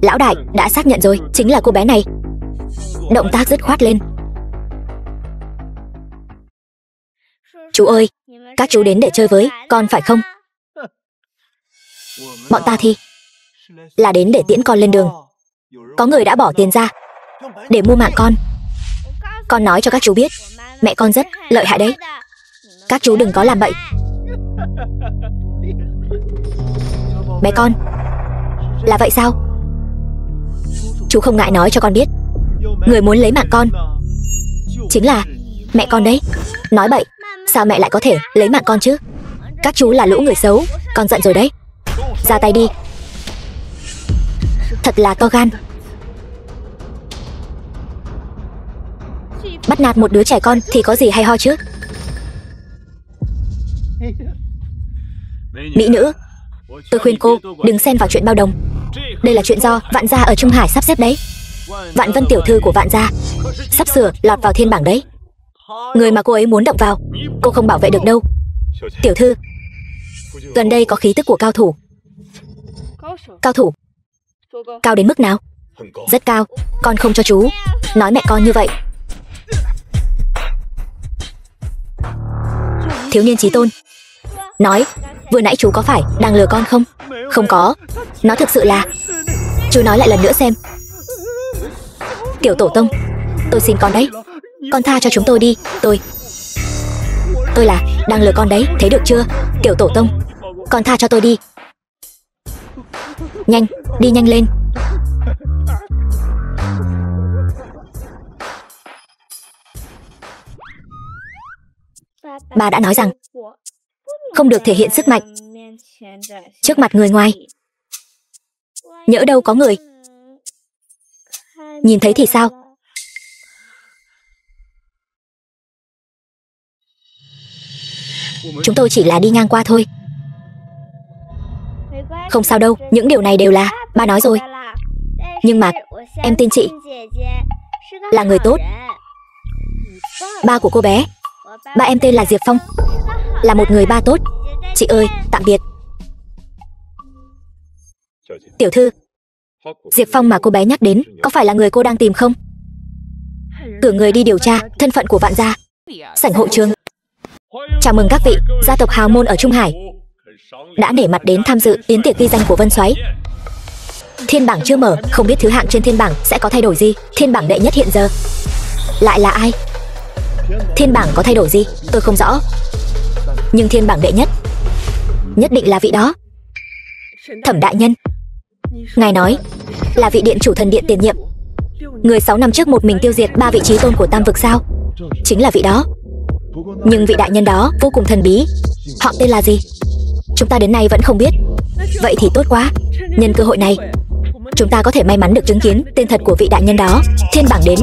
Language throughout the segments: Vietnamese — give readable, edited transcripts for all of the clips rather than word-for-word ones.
Lão đại đã xác nhận rồi, chính là cô bé này. Động tác dứt khoát lên. Chú ơi, các chú đến để chơi với con phải không? Bọn ta thì là đến để tiễn con lên đường. Có người đã bỏ tiền ra để mua mạng con. Con nói cho các chú biết, mẹ con rất lợi hại đấy. Các chú đừng có làm bậy. Bé con, là vậy sao? Chú không ngại nói cho con biết, người muốn lấy mạng con chính là mẹ con đấy. Nói bậy, sao mẹ lại có thể lấy mạng con chứ? Các chú là lũ người xấu, con giận rồi đấy. Ra tay đi. Thật là to gan. Bắt nạt một đứa trẻ con thì có gì hay ho chứ? Mỹ nữ, tôi khuyên cô đừng xen vào chuyện bao đồng. Đây là chuyện do Vạn gia ở Trung Hải sắp xếp đấy. Vạn Vân tiểu thư của Vạn gia sắp sửa lọt vào thiên bảng đấy. Người mà cô ấy muốn động vào, cô không bảo vệ được đâu. Tiểu thư, gần đây có khí tức của cao thủ. Cao thủ? Cao đến mức nào? Rất cao, con không cho chú nói mẹ con như vậy. Thiếu niên chí tôn, nói, vừa nãy chú có phải đang lừa con không? Không có, nó thực sự là... Chú nói lại lần nữa xem. Tiểu tổ tông, tôi xin con đấy, con tha cho chúng tôi đi. Tôi là đang lừa con đấy, thấy được chưa? Tiểu tổ tông, con tha cho tôi đi. Nhanh, đi nhanh lên. Bà đã nói rằng không được thể hiện sức mạnh trước mặt người ngoài. Nhỡ đâu có người nhìn thấy thì sao? Chúng tôi chỉ là đi ngang qua thôi. Không sao đâu, những điều này đều là ba nói rồi. Nhưng mà em tin chị là người tốt. Ba của cô bé, ba em tên là Diệp Phong, là một người ba tốt. Chị ơi, tạm biệt. Tiểu thư, Diệp Phong mà cô bé nhắc đến có phải là người cô đang tìm không? Cử người đi điều tra thân phận của Vạn gia. Sảnh hội trường. Chào mừng các vị gia tộc hào môn ở Trung Hải đã nể mặt đến tham dự yến tiệc ghi danh của Vân Soái. Thiên bảng chưa mở, không biết thứ hạng trên thiên bảng sẽ có thay đổi gì. Thiên bảng đệ nhất hiện giờ lại là ai? Thiên bảng có thay đổi gì tôi không rõ, nhưng thiên bảng đệ nhất nhất định là vị đó. Thẩm đại nhân, ngài nói là vị điện chủ thần điện tiền nhiệm, người 6 năm trước một mình tiêu diệt 3 vị trí tôn của Tam vực sao? Chính là vị đó. Nhưng vị đại nhân đó vô cùng thần bí. Họ tên là gì? Chúng ta đến nay vẫn không biết. Vậy thì tốt quá, nhân cơ hội này chúng ta có thể may mắn được chứng kiến tên thật của vị đại nhân đó. Thiên bảng đến.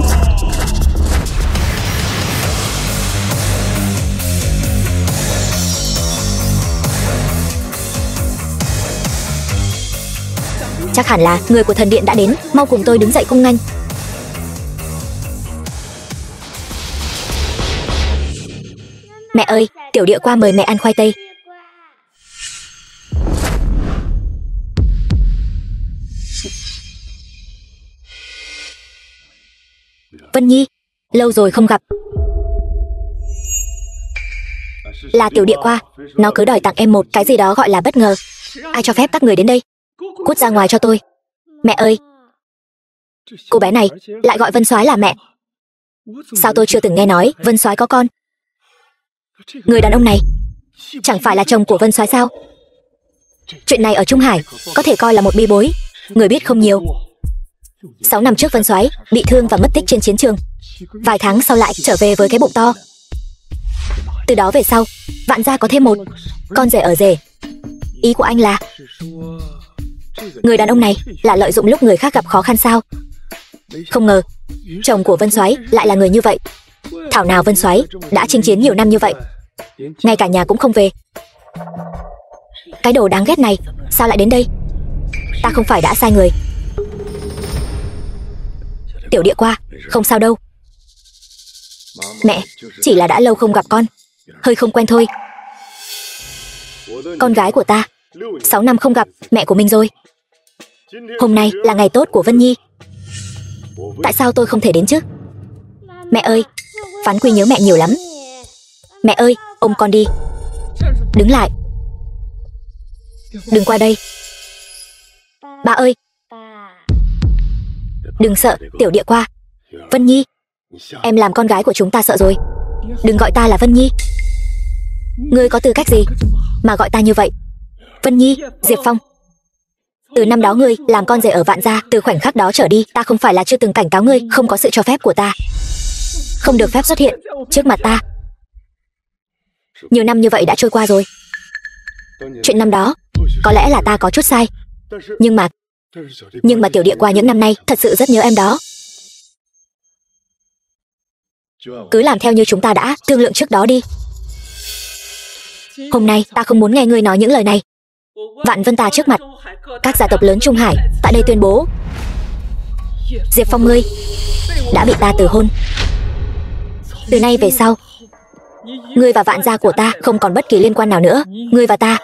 Chắc hẳn là người của thần điện đã đến. Mau cùng tôi đứng dậy cung nghênh. Mẹ ơi, tiểu địa qua mời mẹ ăn khoai tây. Vân Nhi, lâu rồi không gặp. Là tiểu địa qua, nó cứ đòi tặng em một cái gì đó gọi là bất ngờ. Ai cho phép các người đến đây? Cút ra ngoài cho tôi. Mẹ ơi, cô bé này lại gọi Vân Soái là mẹ. Sao tôi chưa từng nghe nói Vân Soái có con? Người đàn ông này chẳng phải là chồng của Vân Soái sao? Chuyện này ở Trung Hải có thể coi là một bi bối, người biết không nhiều. 6 năm trước Vân Soái bị thương và mất tích trên chiến trường, vài tháng sau lại trở về với cái bụng to. Từ đó về sau, Vạn gia có thêm một con rể ở rể. Ý của anh là người đàn ông này là lợi dụng lúc người khác gặp khó khăn sao? Không ngờ chồng của Vân Soái lại là người như vậy. Thảo nào Vân Soái đã chinh chiến nhiều năm như vậy, ngay cả nhà cũng không về. Cái đồ đáng ghét này sao lại đến đây? Ta không phải đã sai người. Tiểu địa qua, không sao đâu. Mẹ, chỉ là đã lâu không gặp con, hơi không quen thôi. Con gái của ta 6 năm không gặp mẹ của mình rồi. Hôm nay là ngày tốt của Vân Nhi. Tại sao tôi không thể đến chứ? Mẹ ơi, Phán Quy nhớ mẹ nhiều lắm. Mẹ ơi, ôm con đi. Đứng lại. Đừng qua đây. Ba ơi. Đừng sợ, tiểu địa qua. Vân Nhi, em làm con gái của chúng ta sợ rồi. Đừng gọi ta là Vân Nhi. Ngươi có tư cách gì mà gọi ta như vậy? Vân Nhi, Diệp Phong. Từ năm đó ngươi làm con rể ở Vạn Gia, từ khoảnh khắc đó trở đi, ta không phải là chưa từng cảnh cáo ngươi, không có sự cho phép của ta, không được phép xuất hiện trước mặt ta. Nhiều năm như vậy đã trôi qua rồi. Chuyện năm đó có lẽ là ta có chút sai, nhưng mà tiểu địa qua những năm nay thật sự rất nhớ em đó. Cứ làm theo như chúng ta đã thương lượng trước đó đi. Hôm nay ta không muốn nghe ngươi nói những lời này. Vạn Vân ta trước mặt các gia tộc lớn Trung Hải tại đây tuyên bố, Diệp Phong ngươi đã bị ta từ hôn. Từ nay về sau, ngươi và Vạn gia của ta không còn bất kỳ liên quan nào nữa. Ngươi và ta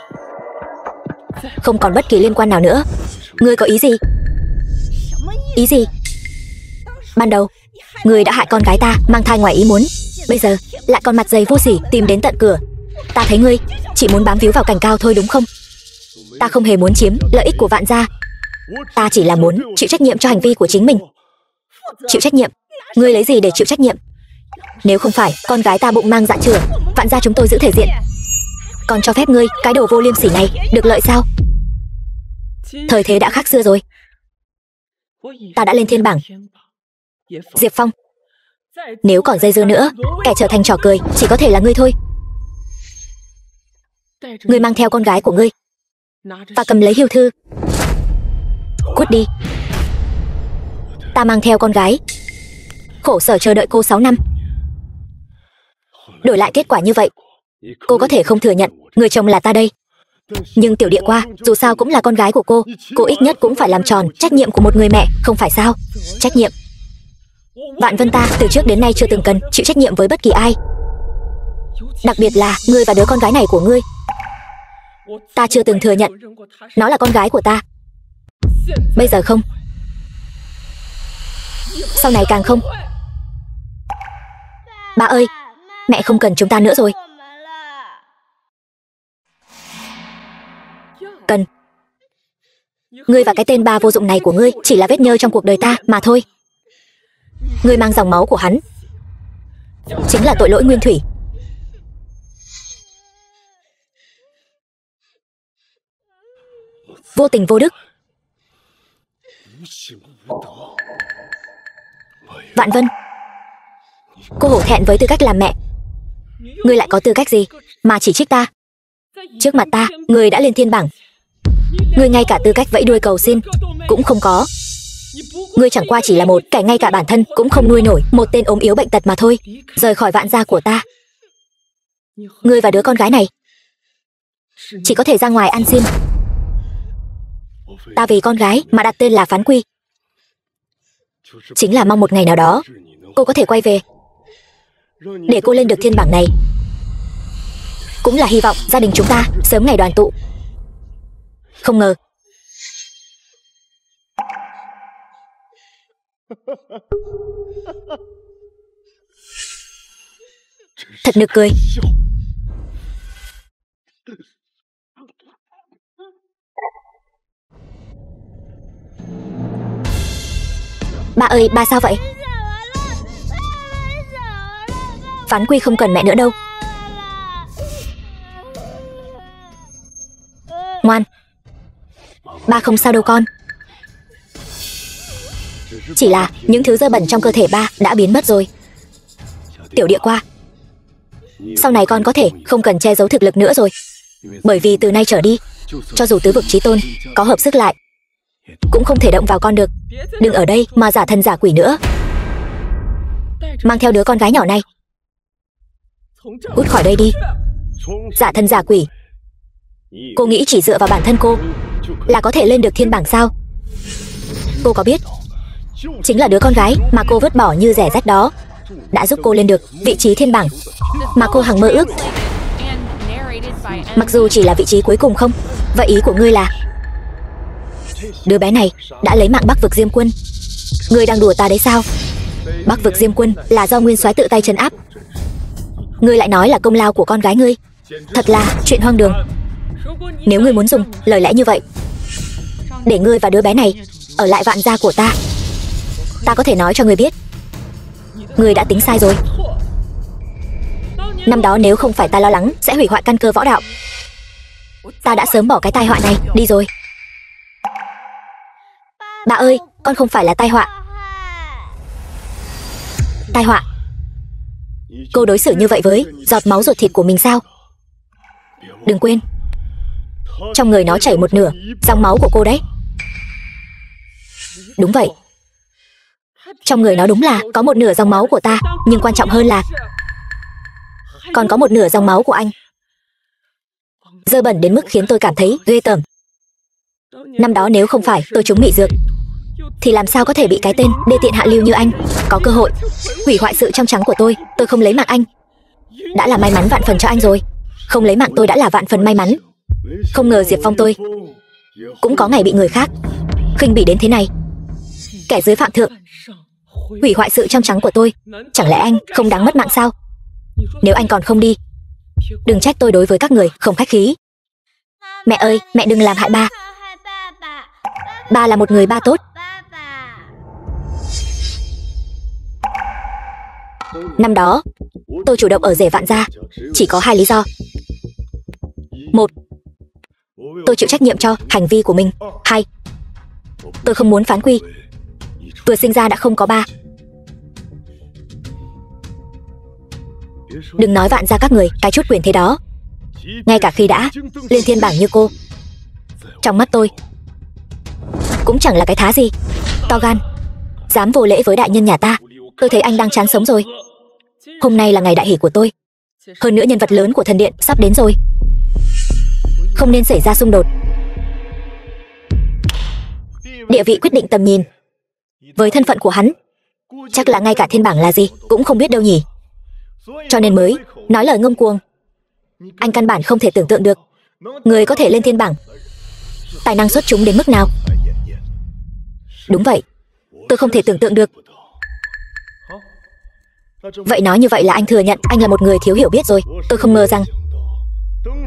không còn bất kỳ liên quan nào nữa. Ngươi có ý gì? Ý gì? Ban đầu ngươi đã hại con gái ta, mang thai ngoài ý muốn. Bây giờ lại còn mặt dày vô sỉ tìm đến tận cửa. Ta thấy ngươi chỉ muốn bám víu vào cành cao thôi đúng không? Ta không hề muốn chiếm lợi ích của Vạn gia. Ta chỉ là muốn chịu trách nhiệm cho hành vi của chính mình. Chịu trách nhiệm? Ngươi lấy gì để chịu trách nhiệm? Nếu không phải con gái ta bụng mang dạ chửa, Vạn gia chúng tôi giữ thể diện, còn cho phép ngươi cái đồ vô liêm sỉ này được lợi sao? Thời thế đã khác xưa rồi. Ta đã lên thiên bảng. Diệp Phong, nếu còn dây dưa nữa, kẻ trở thành trò cười chỉ có thể là ngươi thôi. Ngươi mang theo con gái của ngươi và cầm lấy hưu thư, cút đi. Ta mang theo con gái, khổ sở chờ đợi cô 6 năm, đổi lại kết quả như vậy. Cô có thể không thừa nhận người chồng là ta đây, nhưng tiểu địa qua dù sao cũng là con gái của cô. Cô ít nhất cũng phải làm tròn trách nhiệm của một người mẹ, không phải sao? Trách nhiệm? Vạn Vân ta từ trước đến nay chưa từng cần chịu trách nhiệm với bất kỳ ai, đặc biệt là ngươi và đứa con gái này của ngươi. Ta chưa từng thừa nhận nó là con gái của ta. Bây giờ không, sau này càng không. Ba ơi, mẹ không cần chúng ta nữa rồi. Cần. Ngươi và cái tên ba vô dụng này của ngươi chỉ là vết nhơ trong cuộc đời ta mà thôi. Ngươi mang dòng máu của hắn, chính là tội lỗi nguyên thủy. Vô tình vô đức. Vạn Vân, cô hổ thẹn với tư cách làm mẹ. Ngươi lại có tư cách gì mà chỉ trích ta? Trước mặt ta, ngươi đã lên thiên bảng. Ngươi ngay cả tư cách vẫy đuôi cầu xin cũng không có. Ngươi chẳng qua chỉ là một kẻ ngay cả bản thân cũng không nuôi nổi, một tên ốm yếu bệnh tật mà thôi. Rời khỏi Vạn gia của ta, ngươi và đứa con gái này chỉ có thể ra ngoài ăn xin. Ta vì con gái mà đặt tên là Phán Quy, chính là mong một ngày nào đó cô có thể quay về, để cô lên được thiên bảng này. Cũng là hy vọng gia đình chúng ta sớm ngày đoàn tụ. Không ngờ thật nực cười. Ba ơi, ba sao vậy? Phán Quy không cần mẹ nữa đâu. Ngoan. Ba không sao đâu con. Chỉ là những thứ dơ bẩn trong cơ thể ba đã biến mất rồi. Tiểu địa qua, sau này con có thể không cần che giấu thực lực nữa rồi. Bởi vì từ nay trở đi, cho dù tứ vực chí tôn có hợp sức lại, cũng không thể động vào con được. Đừng ở đây mà giả thần giả quỷ nữa. Mang theo đứa con gái nhỏ này, cút khỏi đây đi. Giả thần giả quỷ. Cô nghĩ chỉ dựa vào bản thân cô là có thể lên được thiên bảng sao? Cô có biết chính là đứa con gái mà cô vứt bỏ như rẻ rách đó đã giúp cô lên được vị trí thiên bảng mà cô hằng mơ ước. Mặc dù chỉ là vị trí cuối cùng không? Vậy ý của ngươi là Đứa bé này đã lấy mạng Bắc Vực Diêm Quân. Ngươi đang đùa ta đấy sao? Bắc Vực Diêm Quân là do Nguyên Soái tự tay trấn áp. Ngươi lại nói là công lao của con gái ngươi. Thật là chuyện hoang đường. Nếu ngươi muốn dùng lời lẽ như vậy để ngươi và đứa bé này ở lại Vạn gia của ta có thể nói cho ngươi biết, ngươi đã tính sai rồi. Năm đó nếu không phải ta lo lắng sẽ hủy hoại căn cơ võ đạo, ta đã sớm bỏ cái tai họa này đi rồi. Bà ơi, con không phải là tai họa. Tai họa? Cô đối xử như vậy với giọt máu ruột thịt của mình sao? Đừng quên, trong người nó chảy một nửa dòng máu của cô đấy. Đúng vậy, trong người nó đúng là có một nửa dòng máu của ta, nhưng quan trọng hơn là còn có một nửa dòng máu của anh. Dơ bẩn đến mức khiến tôi cảm thấy ghê tởm. Năm đó nếu không phải tôi trúng mị dược thì làm sao có thể bị cái tên đê tiện hạ lưu như anh có cơ hội hủy hoại sự trong trắng của tôi. Tôi không lấy mạng anh đã là may mắn vạn phần cho anh rồi. Không lấy mạng tôi đã là vạn phần may mắn. Không ngờ Diệp Phong tôi cũng có ngày bị người khác khinh bỉ đến thế này. Kẻ dưới phạm thượng hủy hoại sự trong trắng của tôi, chẳng lẽ anh không đáng mất mạng sao? Nếu anh còn không đi, đừng trách tôi đối với các người không khách khí. Mẹ ơi, mẹ đừng làm hại ba. Ba là một người ba tốt. Năm đó tôi chủ động ở rể Vạn gia chỉ có 2 lý do. Một, tôi chịu trách nhiệm cho hành vi của mình. 2, tôi không muốn phán quy. Vừa sinh ra đã không có ba. Đừng nói Vạn gia các người cái chút quyền thế đó. Ngay cả khi đã lên thiên bảng như cô, trong mắt tôi cũng chẳng là cái thá gì. To gan, dám vô lễ với đại nhân nhà ta. Tôi thấy anh đang chán sống rồi. Hôm nay là ngày đại hỷ của tôi. Hơn nữa nhân vật lớn của thần điện sắp đến rồi. Không nên xảy ra xung đột. Địa vị quyết định tầm nhìn. Với thân phận của hắn, chắc là ngay cả thiên bảng là gì cũng không biết đâu nhỉ. Cho nên mới nói lời ngông cuồng. Anh căn bản không thể tưởng tượng được người có thể lên thiên bảng tài năng xuất chúng đến mức nào. Đúng vậy, tôi không thể tưởng tượng được. Vậy nói như vậy là anh thừa nhận anh là một người thiếu hiểu biết rồi. Tôi không ngờ rằng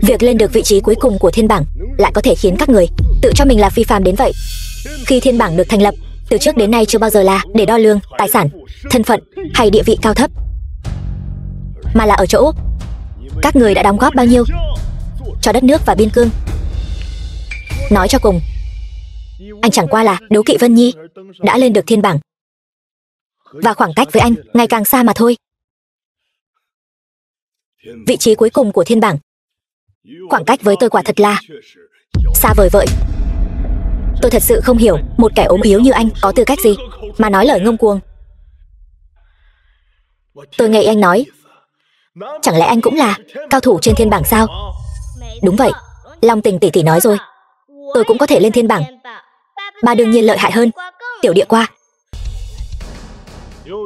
việc lên được vị trí cuối cùng của thiên bảng lại có thể khiến các người tự cho mình là phi phàm đến vậy. Khi thiên bảng được thành lập, từ trước đến nay chưa bao giờ là để đo lường tài sản, thân phận hay địa vị cao thấp, mà là ở chỗ các người đã đóng góp bao nhiêu cho đất nước và biên cương. Nói cho cùng, anh chẳng qua là đố kỵ Vân Nhi đã lên được thiên bảng, và khoảng cách với anh ngày càng xa mà thôi. Vị trí cuối cùng của thiên bảng, khoảng cách với tôi quả thật là xa vời vợi. Tôi thật sự không hiểu một kẻ ốm yếu như anh có tư cách gì mà nói lời ngông cuồng. Tôi nghe anh nói, chẳng lẽ anh cũng là cao thủ trên thiên bảng sao? Đúng vậy, Long Tình tỷ tỷ nói rồi, tôi cũng có thể lên thiên bảng. Ba đương nhiên lợi hại hơn Tiểu Địa qua.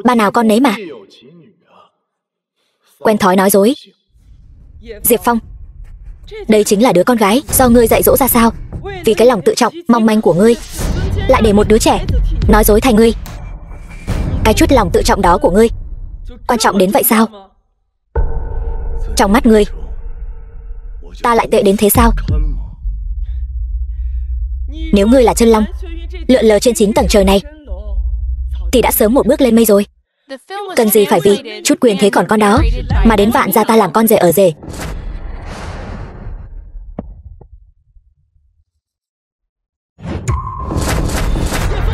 Ba nào con nấy mà. Quen thói nói dối. Diệp Phong, đây chính là đứa con gái do ngươi dạy dỗ ra sao? Vì cái lòng tự trọng mong manh của ngươi lại để một đứa trẻ nói dối thành ngươi. Cái chút lòng tự trọng đó của ngươi quan trọng đến vậy sao? Trong mắt ngươi, ta lại tệ đến thế sao? Nếu ngươi là chân long lượn lờ trên 9 tầng trời này thì đã sớm một bước lên mây rồi. Cần gì phải vì chút quyền thế còn con đó mà đến Vạn gia ta làm con rể ở rể.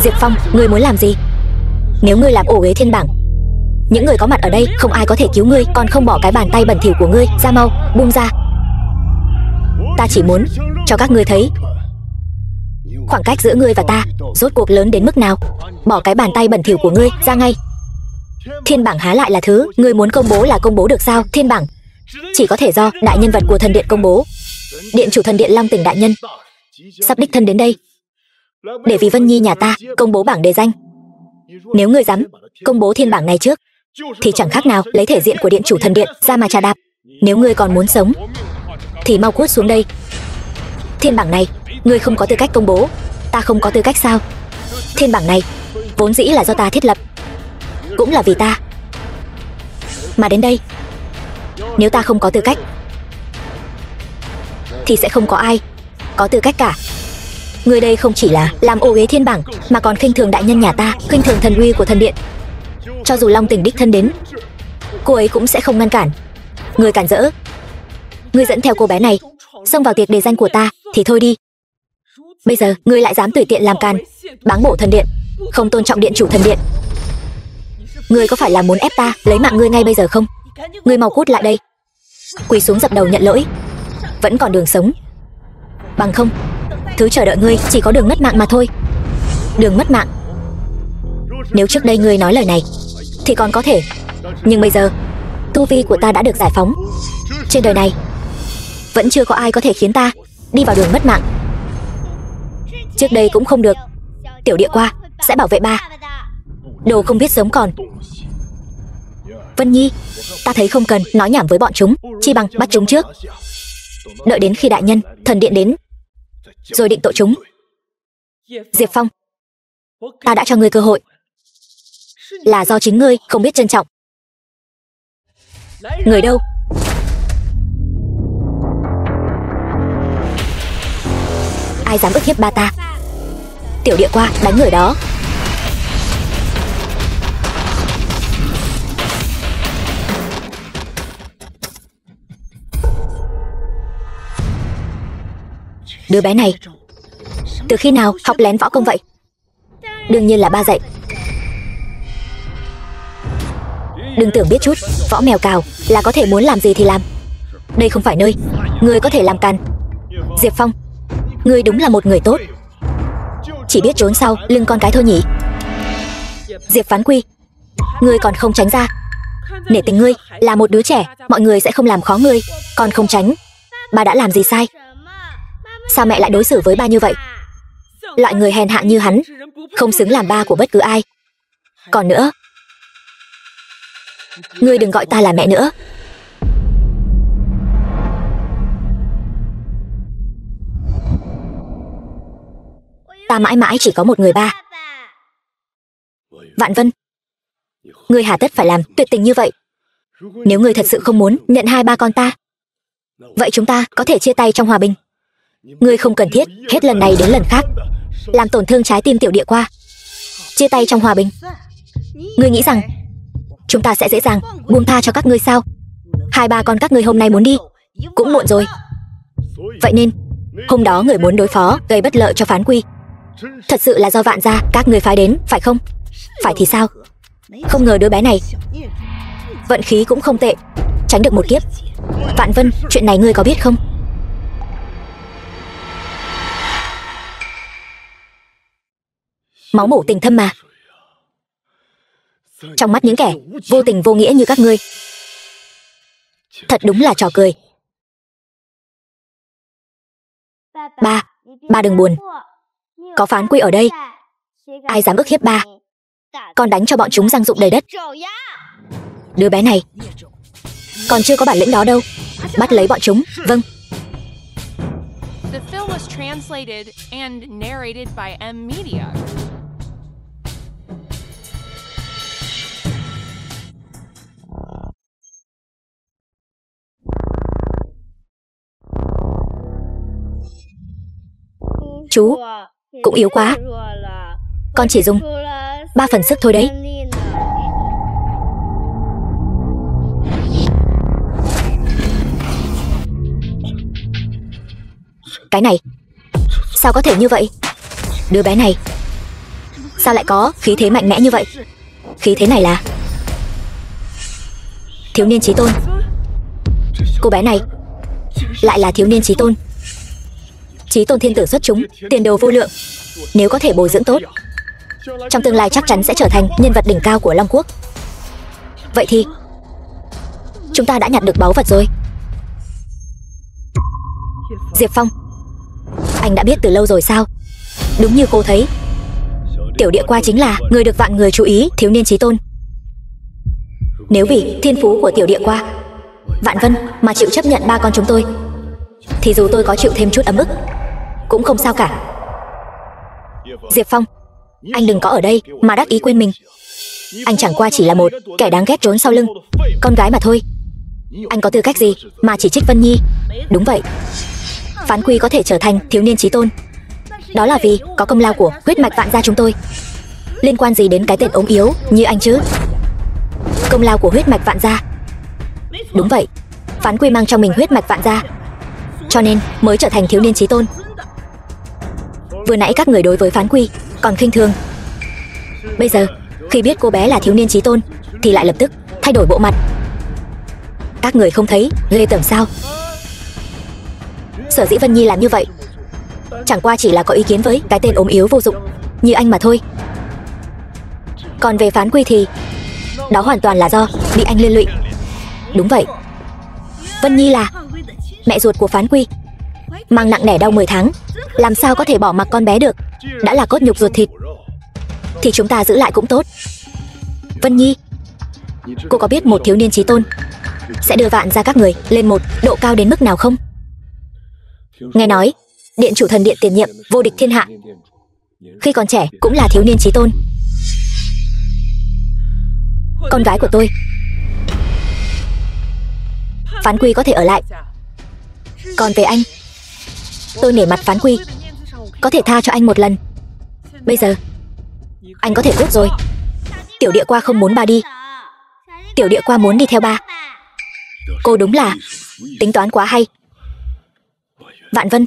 Diệp Phong, ngươi muốn làm gì? Nếu ngươi làm ổ uế thiên bảng, những người có mặt ở đây không ai có thể cứu ngươi, còn không bỏ cái bàn tay bẩn thỉu của ngươi ra, mau buông ra. Ta chỉ muốn cho các ngươi thấy khoảng cách giữa ngươi và ta rốt cuộc lớn đến mức nào. Bỏ cái bàn tay bẩn thỉu của ngươi ra ngay. Thiên bảng há lại là thứ ngươi muốn công bố là công bố được sao? Thiên bảng chỉ có thể do đại nhân vật của thần điện công bố. Điện chủ thần điện Long Tỉnh đại nhân sắp đích thân đến đây để vì Vân Nhi nhà ta công bố bảng đề danh. Nếu ngươi dám công bố thiên bảng này trước thì chẳng khác nào lấy thể diện của điện chủ thần điện ra mà trà đạp. Nếu ngươi còn muốn sống thì mau cút xuống đây. Thiên bảng này ngươi không có tư cách công bố. Ta không có tư cách sao? Thiên bảng này vốn dĩ là do ta thiết lập, cũng là vì ta mà đến đây. Nếu ta không có tư cách thì sẽ không có ai có tư cách cả. Người đây không chỉ là làm ô uế thiên bảng, mà còn khinh thường đại nhân nhà ta, khinh thường thần uy của thần điện. Cho dù Long Tình đích thân đến, cô ấy cũng sẽ không ngăn cản. Người cản rỡ, ngươi dẫn theo cô bé này xông vào tiệc đề danh của ta thì thôi đi. Bây giờ ngươi lại dám tùy tiện làm càn, báng bổ thần điện, không tôn trọng điện chủ thần điện. Ngươi có phải là muốn ép ta lấy mạng ngươi ngay bây giờ không? Ngươi mau cút lại đây, quỳ xuống dập đầu nhận lỗi. Vẫn còn đường sống, bằng không thứ chờ đợi ngươi chỉ có đường mất mạng mà thôi. Đường mất mạng. Nếu trước đây ngươi nói lời này thì còn có thể, nhưng bây giờ tu vi của ta đã được giải phóng. Trên đời này vẫn chưa có ai có thể khiến ta đi vào đường mất mạng. Trước đây cũng không được. Tiểu địa qua sẽ bảo vệ ba. Đồ không biết sống còn. Vân Nhi, ta thấy không cần nói nhảm với bọn chúng, chi bằng bắt chúng trước. Đợi đến khi đại nhân thần điện đến rồi định tội chúng. Diệp Phong, ta đã cho ngươi cơ hội, là do chính ngươi không biết trân trọng. Người đâu? Ai dám ức hiếp ba ta? Tiểu địa qua đánh người đó. Đứa bé này từ khi nào học lén võ công vậy? Đương nhiên là ba dạy. Đừng tưởng biết chút võ mèo cào là có thể muốn làm gì thì làm. Đây không phải nơi ngươi có thể làm càn. Diệp Phong, ngươi đúng là một người tốt, chỉ biết trốn sau lưng con cái thôi nhỉ. Diệp Phán Quy, ngươi còn không tránh ra. Nể tình ngươi là một đứa trẻ, mọi người sẽ không làm khó ngươi, còn không tránh. Ba đã làm gì sai? Sao mẹ lại đối xử với ba như vậy? Loại người hèn hạ như hắn không xứng làm ba của bất cứ ai. Còn nữa, ngươi đừng gọi ta là mẹ nữa. Ta mãi mãi chỉ có một người ba. Vạn Vân, ngươi hà tất phải làm tuyệt tình như vậy? Nếu ngươi thật sự không muốn nhận hai ba con ta, vậy chúng ta có thể chia tay trong hòa bình. Ngươi không cần thiết hết lần này đến lần khác làm tổn thương trái tim tiểu địa qua. Chia tay trong hòa bình? Ngươi nghĩ rằng chúng ta sẽ dễ dàng buông tha cho các ngươi sao? Hai ba con các ngươi hôm nay muốn đi cũng muộn rồi. Vậy nên hôm đó người muốn đối phó gây bất lợi cho Phán Quy thật sự là do Vạn gia các ngươi phái đến, phải không? Phải thì sao? Không ngờ đứa bé này vận khí cũng không tệ, tránh được một kiếp. Vạn Vân, chuyện này ngươi có biết không? Máu mủ tình thâm mà. Trong mắt những kẻ vô tình vô nghĩa như các ngươi, thật đúng là trò cười. Ba đừng buồn. Có Phán Quy ở đây, ai dám ức hiếp ba, còn đánh cho bọn chúng răng rụng đầy đất. Đứa bé này còn chưa có bản lĩnh đó đâu. Bắt lấy bọn chúng. Vâng. The film was translated and narrated by M Media. Chú cũng yếu quá, con chỉ dùng 3 phần sức thôi đấy. Cái này sao có thể như vậy? Đứa bé này sao lại có khí thế mạnh mẽ như vậy? Khí thế này là thiếu niên chí tôn. Cô bé này lại là thiếu niên chí tôn. Chí tôn thiên tử xuất chúng, tiền đồ vô lượng. Nếu có thể bồi dưỡng tốt, trong tương lai chắc chắn sẽ trở thành nhân vật đỉnh cao của Long Quốc. Vậy thì chúng ta đã nhặt được báu vật rồi. Diệp Phong, anh đã biết từ lâu rồi sao? Đúng như cô thấy, tiểu địa qua chính là người được vạn người chú ý, thiếu niên chí tôn. Nếu vì thiên phú của tiểu địa qua, Vạn Vân mà chịu chấp nhận ba con chúng tôi, thì dù tôi có chịu thêm chút ấm ức cũng không sao cả. Diệp Phong, anh đừng có ở đây mà đắc ý quên mình. Anh chẳng qua chỉ là một kẻ đáng ghét trốn sau lưng con gái mà thôi. Anh có tư cách gì mà chỉ trích Vân Nhi? Đúng vậy, Phán Quy có thể trở thành thiếu niên chí tôn, đó là vì có công lao của huyết mạch Vạn gia chúng tôi. Liên quan gì đến cái tên ốm yếu như anh chứ? Công lao của huyết mạch Vạn gia. Đúng vậy, Phán Quy mang trong mình huyết mạch Vạn gia, cho nên mới trở thành thiếu niên chí tôn. Vừa nãy các người đối với Phán Quy còn khinh thường, bây giờ khi biết cô bé là thiếu niên chí tôn thì lại lập tức thay đổi bộ mặt. Các người không thấy ghê tởm sao? Sở dĩ Vân Nhi làm như vậy chẳng qua chỉ là có ý kiến với cái tên ốm yếu vô dụng như anh mà thôi. Còn về Phán Quy thì đó hoàn toàn là do bị anh liên lụy. Đúng vậy, Vân Nhi là mẹ ruột của Phán Quy, mang nặng đẻ đau 10 tháng, làm sao có thể bỏ mặc con bé được. Đã là cốt nhục ruột thịt thì chúng ta giữ lại cũng tốt. Vân Nhi, cô có biết một thiếu niên chí tôn sẽ đưa Vạn gia các người lên một độ cao đến mức nào không? Nghe nói điện chủ thần điện tiền nhiệm vô địch thiên hạ khi còn trẻ cũng là thiếu niên chí tôn. Con gái của tôi Phán Quy có thể ở lại. Còn về anh, tôi nể mặt Phán Quy, có thể tha cho anh một lần. Bây giờ anh có thể cút rồi. Tiểu địa qua không muốn ba đi, tiểu địa qua muốn đi theo ba. Cô đúng là tính toán quá hay. Vạn Vân,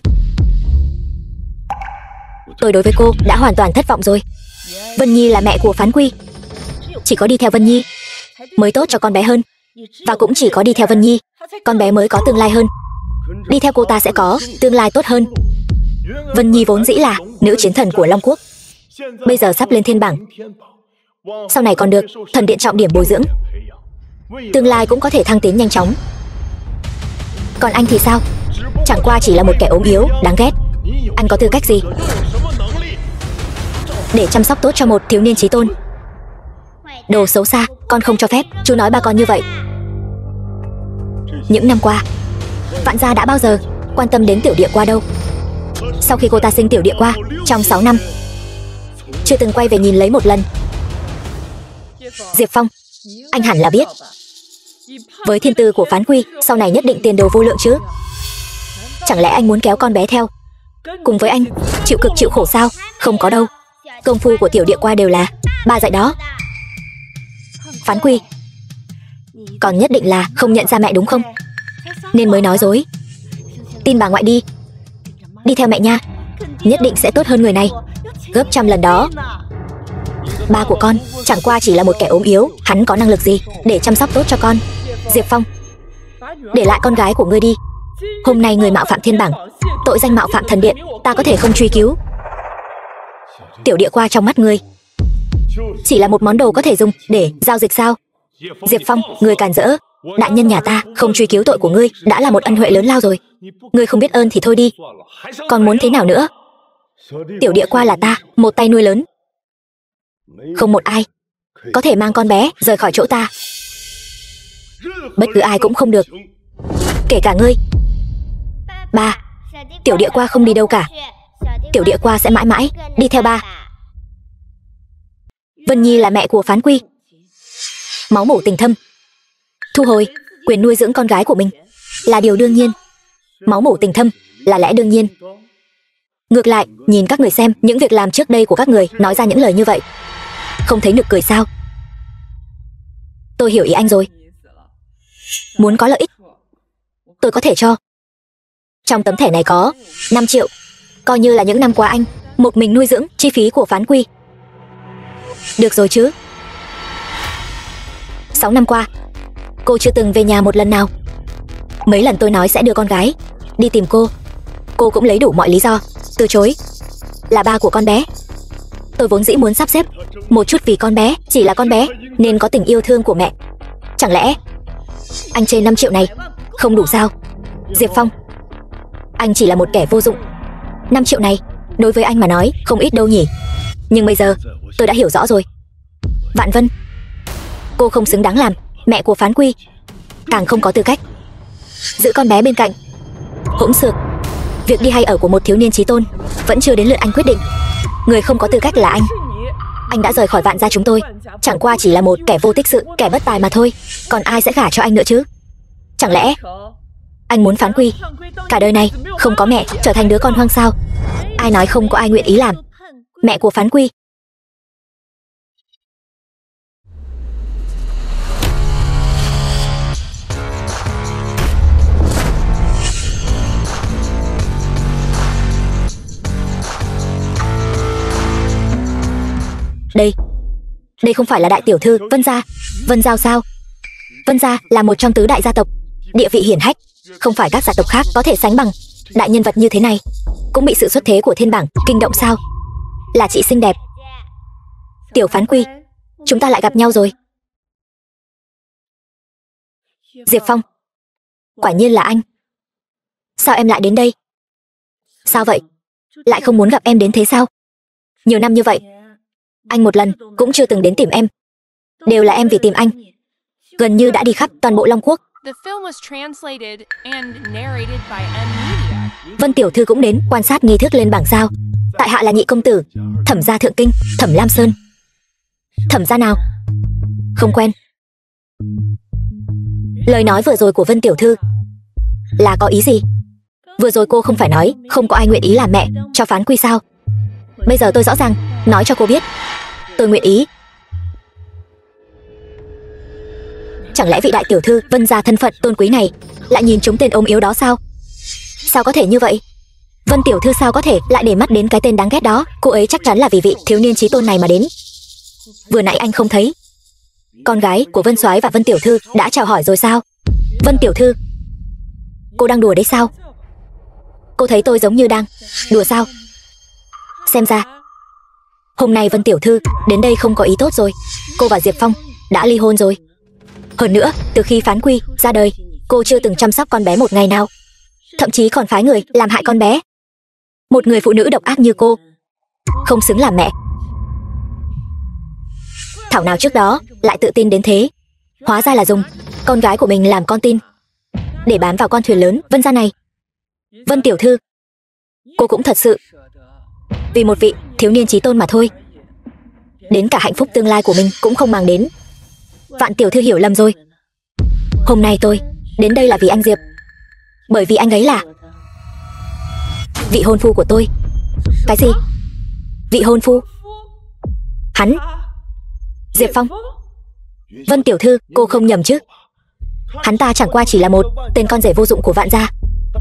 tôi đối với cô đã hoàn toàn thất vọng rồi. Vân Nhi là mẹ của Phán Quy, chỉ có đi theo Vân Nhi mới tốt cho con bé hơn. Và cũng chỉ có đi theo Vân Nhi, con bé mới có tương lai hơn. Đi theo cô ta sẽ có tương lai tốt hơn. Vân Nhi vốn dĩ là nữ chiến thần của Long Quốc, bây giờ sắp lên thiên bảng, sau này còn được thần điện trọng điểm bồi dưỡng, tương lai cũng có thể thăng tiến nhanh chóng. Còn anh thì sao? Chẳng qua chỉ là một kẻ ốm yếu, đáng ghét. Anh có tư cách gì để chăm sóc tốt cho một thiếu niên chí tôn? Đồ xấu xa, con không cho phép chú nói ba con như vậy. Những năm qua, Vạn gia đã bao giờ quan tâm đến tiểu địa qua đâu. Sau khi cô ta sinh tiểu địa qua, trong 6 năm chưa từng quay về nhìn lấy một lần. Diệp Phong, anh hẳn là biết, với thiên tư của Phán Quy, sau này nhất định tiền đồ vô lượng chứ. Chẳng lẽ anh muốn kéo con bé theo cùng với anh chịu cực chịu khổ sao? Không có đâu, công phu của tiểu địa qua đều là ba dạy đó. Phán Quy, còn nhất định là không nhận ra mẹ đúng không? Nên mới nói dối. Tin bà ngoại đi, đi theo mẹ nha, nhất định sẽ tốt hơn người này gấp trăm lần đó. Ba của con chẳng qua chỉ là một kẻ ốm yếu, hắn có năng lực gì để chăm sóc tốt cho con? Diệp Phong, để lại con gái của ngươi đi. Hôm nay người mạo phạm thiên bảng, tội danh mạo phạm thần điện, ta có thể không truy cứu. Tiểu địa qua trong mắt ngươi chỉ là một món đồ có thể dùng để giao dịch sao? Diệp Phong, ngươi càn rỡ. Đại nhân nhà ta không truy cứu tội của ngươi đã là một ân huệ lớn lao rồi. Ngươi không biết ơn thì thôi đi, còn muốn thế nào nữa? Tiểu địa qua là ta một tay nuôi lớn, không một ai có thể mang con bé rời khỏi chỗ ta. Bất cứ ai cũng không được, kể cả ngươi. Ba, tiểu địa qua không đi đâu cả. Tiểu địa qua sẽ mãi mãi đi theo ba. Vân Nhi là mẹ của Phán Quy, máu mủ tình thâm. Thu hồi quyền nuôi dưỡng con gái của mình là điều đương nhiên. Máu mủ tình thâm là lẽ đương nhiên. Ngược lại, nhìn các người xem những việc làm trước đây của các người nói ra những lời như vậy, không thấy nực cười sao? Tôi hiểu ý anh rồi. Muốn có lợi ích, tôi có thể cho. Trong tấm thẻ này có 5 triệu, coi như là những năm qua anh một mình nuôi dưỡng chi phí của Phán Quy. Được rồi chứ? 6 năm qua, cô chưa từng về nhà một lần nào. Mấy lần tôi nói sẽ đưa con gái đi tìm cô cũng lấy đủ mọi lý do từ chối. Là ba của con bé, tôi vốn dĩ muốn sắp xếp một chút vì con bé chỉ là con bé nên có tình yêu thương của mẹ. Chẳng lẽ anh chê 5 triệu này không đủ sao? Diệp Phong, anh chỉ là một kẻ vô dụng. 5 triệu này đối với anh mà nói không ít đâu nhỉ. Nhưng bây giờ tôi đã hiểu rõ rồi. Vạn Vân, cô không xứng đáng làm mẹ của Phán Quy, càng không có tư cách giữ con bé bên cạnh. Hỗn xược, việc đi hay ở của một thiếu niên chí tôn vẫn chưa đến lượt anh quyết định. Người không có tư cách là anh. Anh đã rời khỏi Vạn gia chúng tôi, chẳng qua chỉ là một kẻ vô tích sự, kẻ bất tài mà thôi. Còn ai sẽ gả cho anh nữa chứ? Chẳng lẽ anh muốn Phán Quy cả đời này không có mẹ, trở thành đứa con hoang sao? Ai nói không có ai nguyện ý làm mẹ của Phán Quy? Đây không phải là đại tiểu thư Vân gia? Vân Giao sao? Vân gia là một trong tứ đại gia tộc, địa vị hiển hách, không phải các gia tộc khác có thể sánh bằng. Đại nhân vật như thế này cũng bị sự xuất thế của thiên bảng kinh động sao? Là chị xinh đẹp. Tiểu Phán Quy, chúng ta lại gặp nhau rồi. Diệp Phong, quả nhiên là anh. Sao em lại đến đây? Sao vậy? Lại không muốn gặp em đến thế sao? Nhiều năm như vậy, anh một lần cũng chưa từng đến tìm em. Đều là em vì tìm anh, gần như đã đi khắp toàn bộ Long Quốc. Vân tiểu thư cũng đến quan sát nghi thức lên bảng sao. Tại hạ là nhị công tử Thẩm gia thượng kinh, Thẩm Lam Sơn. Thẩm gia nào? Không quen. Lời nói vừa rồi của Vân tiểu thư là có ý gì? Vừa rồi cô không phải nói không có ai nguyện ý làm mẹ cho Phán Quy sao? Bây giờ tôi rõ ràng nói cho cô biết, tôi nguyện ý. Chẳng lẽ vị đại tiểu thư Vân gia thân phận tôn quý này lại nhìn trúng tên ốm yếu đó sao? Sao có thể như vậy? Vân tiểu thư sao có thể lại để mắt đến cái tên đáng ghét đó? Cô ấy chắc chắn là vì vị thiếu niên chí tôn này mà đến. Vừa nãy anh không thấy con gái của Vân soái và Vân tiểu thư đã chào hỏi rồi sao? Vân tiểu thư, cô đang đùa đấy sao? Cô thấy tôi giống như đang đùa sao? Xem ra hôm nay Vân tiểu thư đến đây không có ý tốt rồi. Cô và Diệp Phong đã ly hôn rồi. Hơn nữa, từ khi Phán Quy ra đời, cô chưa từng chăm sóc con bé một ngày nào, thậm chí còn phái người làm hại con bé. Một người phụ nữ độc ác như cô không xứng làm mẹ. Thảo nào trước đó lại tự tin đến thế. Hóa ra là dùng con gái của mình làm con tin để bám vào con thuyền lớn Vân gia này. Vân tiểu thư, cô cũng thật sự vì một vị thiếu niên chí tôn mà thôi, đến cả hạnh phúc tương lai của mình cũng không mang đến. Vạn tiểu thư hiểu lầm rồi. Hôm nay tôi đến đây là vì anh Diệp, bởi vì anh ấy là vị hôn phu của tôi. Cái gì? Vị hôn phu? Hắn? Diệp Phong? Vân tiểu thư, cô không nhầm chứ? Hắn ta chẳng qua chỉ là một tên con rể vô dụng của Vạn gia.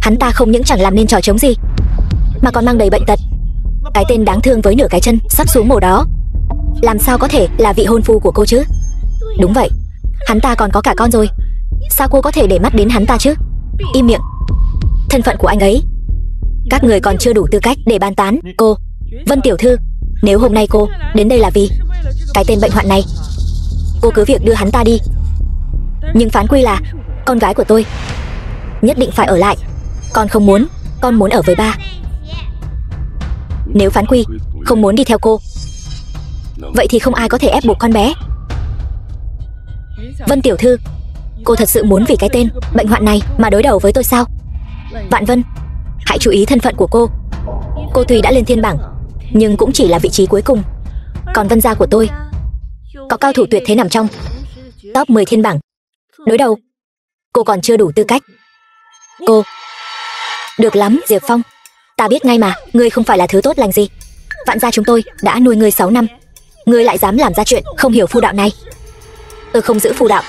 Hắn ta không những chẳng làm nên trò trống gì, mà còn mang đầy bệnh tật. Cái tên đáng thương với nửa cái chân sắp xuống mồ đó, làm sao có thể là vị hôn phu của cô chứ? Đúng vậy, hắn ta còn có cả con rồi. Sao cô có thể để mắt đến hắn ta chứ? Im miệng. Thân phận của anh ấy các người còn chưa đủ tư cách để bàn tán. Cô, Vân tiểu thư, nếu hôm nay cô đến đây là vì cái tên bệnh hoạn này, cô cứ việc đưa hắn ta đi. Nhưng Phán Quy là con gái của tôi, nhất định phải ở lại. Con không muốn, con muốn ở với ba. Nếu Phán Quy không muốn đi theo cô, vậy thì không ai có thể ép buộc con bé. Vân tiểu thư, cô thật sự muốn vì cái tên bệnh hoạn này mà đối đầu với tôi sao? Vạn Vân, hãy chú ý thân phận của cô. Cô tuy đã lên thiên bảng, nhưng cũng chỉ là vị trí cuối cùng. Còn Vân gia của tôi có cao thủ tuyệt thế nằm trong top 10 thiên bảng. Đối đầu, cô còn chưa đủ tư cách. Cô... Được lắm, Diệp Phong, ta biết ngay mà, ngươi không phải là thứ tốt lành gì. Vạn gia chúng tôi đã nuôi ngươi 6 năm, ngươi lại dám làm ra chuyện không hiểu phu đạo này. Tôi không giữ phu đạo,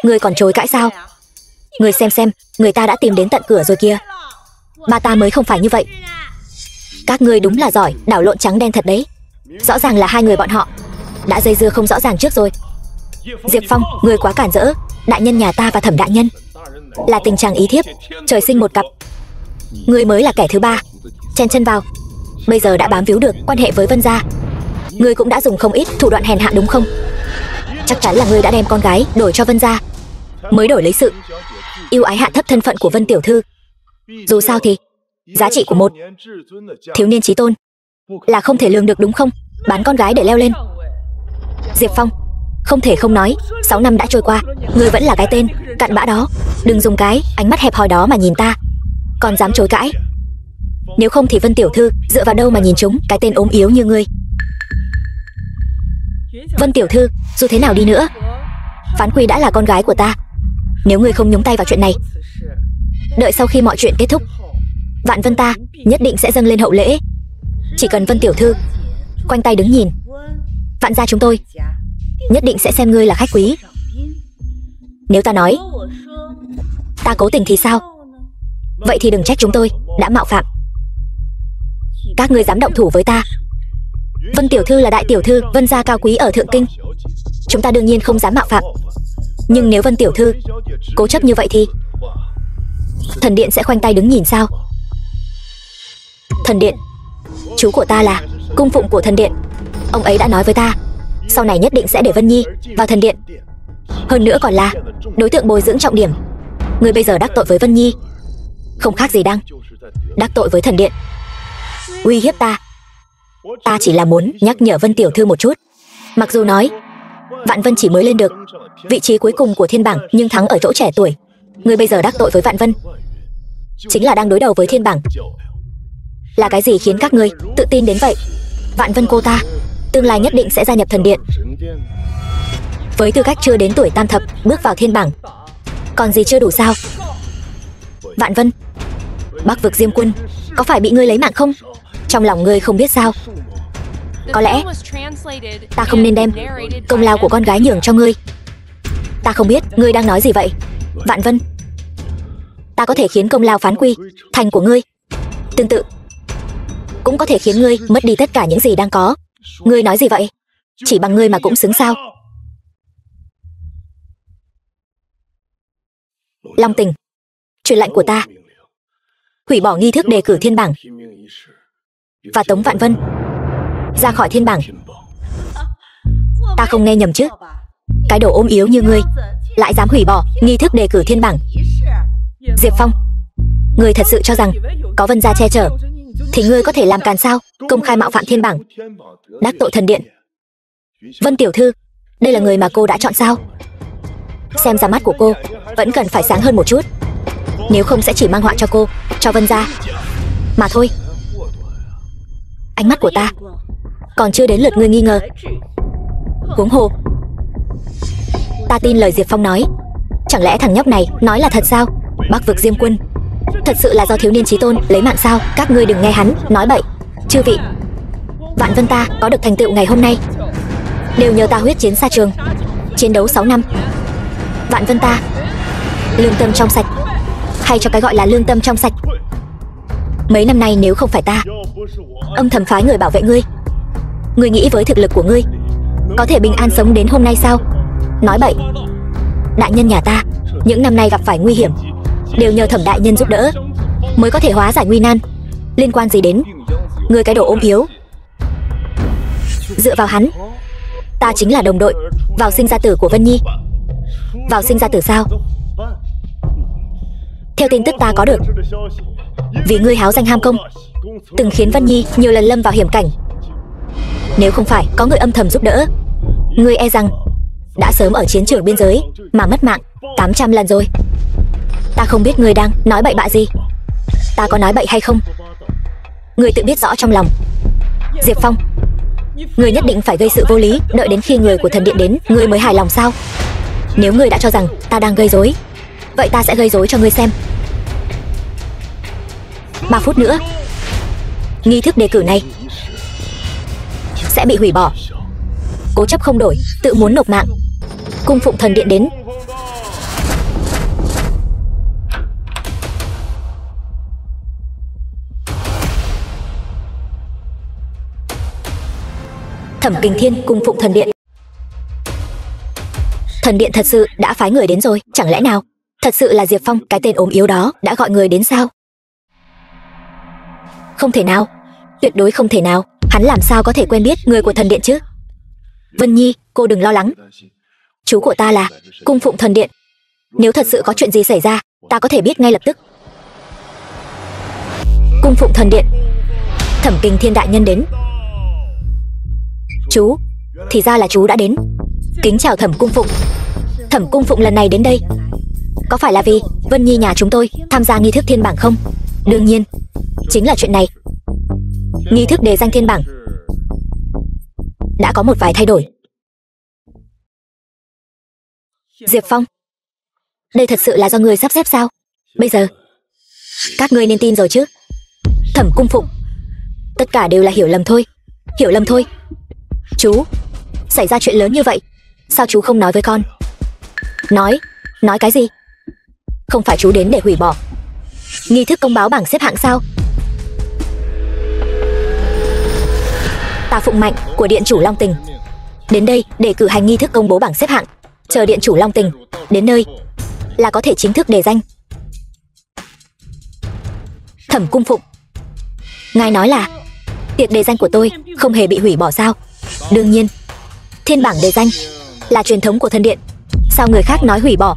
ngươi còn chối cãi sao? Ngươi xem, người ta đã tìm đến tận cửa rồi kìa. Ba ta mới không phải như vậy. Các ngươi đúng là giỏi đảo lộn trắng đen thật đấy. Rõ ràng là hai người bọn họ đã dây dưa không rõ ràng trước rồi. Diệp Phong, ngươi quá cản rỡ. Đại nhân nhà ta và Thẩm đại nhân là tình chàng ý thiếp, trời sinh một cặp. Ngươi mới là kẻ thứ ba chen chân vào. Bây giờ đã bám víu được quan hệ với Vân gia, ngươi cũng đã dùng không ít thủ đoạn hèn hạ đúng không? Chắc chắn là ngươi đã đem con gái đổi cho Vân gia, mới đổi lấy sự yêu ái hạ thấp thân phận của Vân tiểu thư. Dù sao thì giá trị của một thiếu niên chí tôn là không thể lường được đúng không? Bán con gái để leo lên. Diệp Phong, không thể không nói, 6 năm đã trôi qua, ngươi vẫn là cái tên cặn bã đó. Đừng dùng cái ánh mắt hẹp hòi đó mà nhìn ta, còn dám chối cãi. Nếu không thì Vân tiểu thư dựa vào đâu mà nhìn chúng cái tên ốm yếu như ngươi? Vân tiểu thư, dù thế nào đi nữa, Phán Quy đã là con gái của ta. Nếu ngươi không nhúng tay vào chuyện này, đợi sau khi mọi chuyện kết thúc, Vạn Vân ta nhất định sẽ dâng lên hậu lễ. Chỉ cần Vân tiểu thư quanh tay đứng nhìn, Vạn gia chúng tôi nhất định sẽ xem ngươi là khách quý. Nếu ta nói ta cố tình thì sao? Vậy thì đừng trách chúng tôi đã mạo phạm. Các ngươi dám động thủ với ta? Vân tiểu thư là đại tiểu thư Vân gia cao quý ở Thượng Kinh, chúng ta đương nhiên không dám mạo phạm. Nhưng nếu Vân tiểu thư cố chấp như vậy thì thần điện sẽ khoanh tay đứng nhìn sao? Thần điện, chú của ta là cung phụng của thần điện. Ông ấy đã nói với ta, sau này nhất định sẽ để Vân Nhi vào thần điện. Hơn nữa còn là đối tượng bồi dưỡng trọng điểm. Ngươi bây giờ đắc tội với Vân Nhi, không khác gì đang đắc tội với thần điện, uy hiếp ta. Ta chỉ là muốn nhắc nhở Vân tiểu thư một chút. Mặc dù nói Vạn Vân chỉ mới lên được vị trí cuối cùng của thiên bảng, nhưng thắng ở chỗ trẻ tuổi. Ngươi bây giờ đắc tội với Vạn Vân, chính là đang đối đầu với thiên bảng. Là cái gì khiến các ngươi tự tin đến vậy? Vạn Vân cô ta tương lai nhất định sẽ gia nhập thần điện, với tư cách chưa đến tuổi tam thập bước vào thiên bảng. Còn gì chưa đủ sao? Vạn Vân, Bắc vực Diêm Quân có phải bị ngươi lấy mạng không? Trong lòng ngươi không biết sao? Có lẽ ta không nên đem công lao của con gái nhường cho ngươi. Ta không biết ngươi đang nói gì vậy, Vạn Vân. Ta có thể khiến công lao Phán Quy thành của ngươi, tương tự cũng có thể khiến ngươi mất đi tất cả những gì đang có. Ngươi nói gì vậy? Chỉ bằng ngươi mà cũng xứng sao? Long Tình, truyền lệnh của ta, hủy bỏ nghi thức đề cử thiên bảng và tống Vạn Vân ra khỏi thiên bảng. Ta không nghe nhầm chứ? Cái đồ ốm yếu như ngươi lại dám hủy bỏ nghi thức đề cử thiên bảng? Diệp Phong, ngươi thật sự cho rằng có Vân gia che chở thì ngươi có thể làm càn sao? Công khai mạo phạm thiên bảng, đắc tội thần điện. Vân tiểu thư, đây là người mà cô đã chọn sao? Xem ra mắt của cô vẫn cần phải sáng hơn một chút, nếu không sẽ chỉ mang họa cho cô, cho Vân gia mà thôi. Ánh mắt của ta còn chưa đến lượt ngươi nghi ngờ. Huống hồ ta tin lời Diệp Phong nói. Chẳng lẽ thằng nhóc này nói là thật sao? Bắc vực Diêm Quân thật sự là do thiếu niên chí tôn lấy mạng sao? Các ngươi đừng nghe hắn nói bậy. Chư vị, Vạn Vân ta có được thành tựu ngày hôm nay đều nhờ ta huyết chiến xa trường, chiến đấu 6 năm. Vạn Vân ta lương tâm trong sạch, hay cho cái gọi là lương tâm trong sạch. Mấy năm nay nếu không phải ta âm thầm phái người bảo vệ ngươi, ngươi nghĩ với thực lực của ngươi có thể bình an sống đến hôm nay sao? Nói bậy. Đại nhân nhà ta những năm nay gặp phải nguy hiểm đều nhờ Thẩm đại nhân giúp đỡ mới có thể hóa giải nguy nan. Liên quan gì đến ngươi cái đồ ốm yếu? Dựa vào hắn, ta chính là đồng đội vào sinh ra tử của Vân Nhi. Vào sinh ra tử sao? Theo tin tức ta có được, vì ngươi háo danh ham công, từng khiến Vân Nhi nhiều lần lâm vào hiểm cảnh. Nếu không phải có người âm thầm giúp đỡ, ngươi e rằng đã sớm ở chiến trường biên giới mà mất mạng 800 lần rồi. Ta không biết ngươi đang nói bậy bạ gì. Ta có nói bậy hay không, ngươi tự biết rõ trong lòng. Diệp Phong, ngươi nhất định phải gây sự vô lý, đợi đến khi người của thần điện đến ngươi mới hài lòng sao? Nếu ngươi đã cho rằng ta đang gây rối, vậy ta sẽ gây rối cho ngươi xem. 3 phút nữa, nghi thức đề cử này sẽ bị hủy bỏ. Cố chấp không đổi, tự muốn nộp mạng, cung phụng thần điện đến. Thẩm Kình Thiên cung phụng thần điện. Thần điện thật sự đã phái người đến rồi. Chẳng lẽ nào thật sự là Diệp Phong, cái tên ốm yếu đó đã gọi người đến sao? Không thể nào, tuyệt đối không thể nào. Hắn làm sao có thể quen biết người của thần điện chứ? Vân Nhi, cô đừng lo lắng. Chú của ta là cung phụng thần điện. Nếu thật sự có chuyện gì xảy ra, ta có thể biết ngay lập tức. Cung phụng thần điện, Thẩm Kình Thiên đại nhân đến. Chú, thì ra là chú đã đến. Kính chào Thẩm cung phụng. Thẩm cung phụng lần này đến đây có phải là vì Vân Nhi nhà chúng tôi tham gia nghi thức thiên bảng không? Đương nhiên, chính là chuyện này. Nghi thức đề danh thiên bảng đã có một vài thay đổi. Diệp Phong, đây thật sự là do ngươi sắp xếp sao? Bây giờ các ngươi nên tin rồi chứ? Thẩm Cung Phụng, tất cả đều là hiểu lầm thôi. Hiểu lầm thôi. Chú, xảy ra chuyện lớn như vậy, sao chú không nói với con? Nói cái gì? Không phải chú đến để hủy bỏ nghi thức công báo bảng xếp hạng sao? Ta Phụng Mạnh của Điện chủ Long Tình đến đây để cử hành nghi thức công bố bảng xếp hạng. Chờ Điện chủ Long Tình đến nơi là có thể chính thức đề danh. Thẩm Cung Phụng, ngài nói là tiệc đề danh của tôi không hề bị hủy bỏ sao? Đương nhiên, thiên bảng đề danh là truyền thống của thần điện. Sao người khác nói hủy bỏ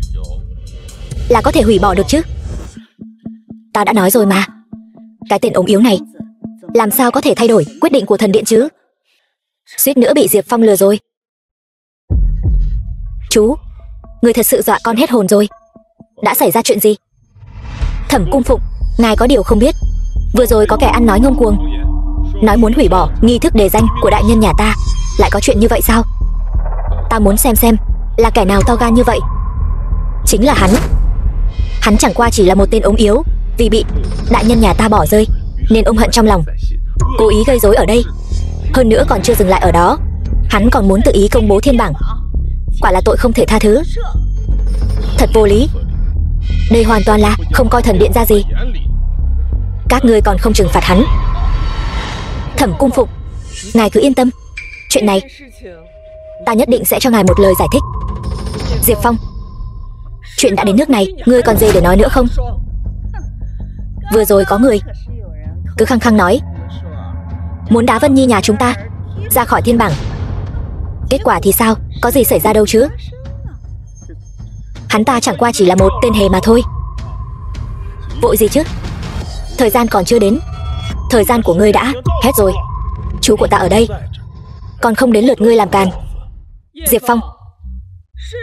là có thể hủy bỏ được chứ? Ta đã nói rồi mà, cái tên ốm yếu này làm sao có thể thay đổi quyết định của thần điện chứ? Suýt nữa bị Diệp Phong lừa rồi. Chú, người thật sự dọa con hết hồn rồi. Đã xảy ra chuyện gì? Thẩm Cung Phụng, ngài có điều không biết, vừa rồi có kẻ ăn nói ngông cuồng, nói muốn hủy bỏ nghi thức đề danh của đại nhân nhà ta. Lại có chuyện như vậy sao? Ta muốn xem là kẻ nào to gan như vậy. Chính là hắn. Hắn chẳng qua chỉ là một tên ốm yếu, vì bị đại nhân nhà ta bỏ rơi nên ôm hận trong lòng, cố ý gây rối ở đây. Hơn nữa còn chưa dừng lại ở đó, hắn còn muốn tự ý công bố thiên bảng. Quả là tội không thể tha thứ. Thật vô lý. Đây hoàn toàn là không coi thần điện ra gì. Các ngươi còn không trừng phạt hắn. Thẩm Cung Phụng, ngài cứ yên tâm, chuyện này ta nhất định sẽ cho ngài một lời giải thích. Diệp Phong, chuyện đã đến nước này, ngươi còn gì để nói nữa không? Vừa rồi có người cứ khăng khăng nói muốn đá Vân Nhi nhà chúng ta ra khỏi thiên bảng. Kết quả thì sao? Có gì xảy ra đâu chứ? Hắn ta chẳng qua chỉ là một tên hề mà thôi. Vội gì chứ? Thời gian còn chưa đến. Thời gian của ngươi đã hết rồi. Chú của ta ở đây, còn không đến lượt ngươi làm càn. Diệp Phong,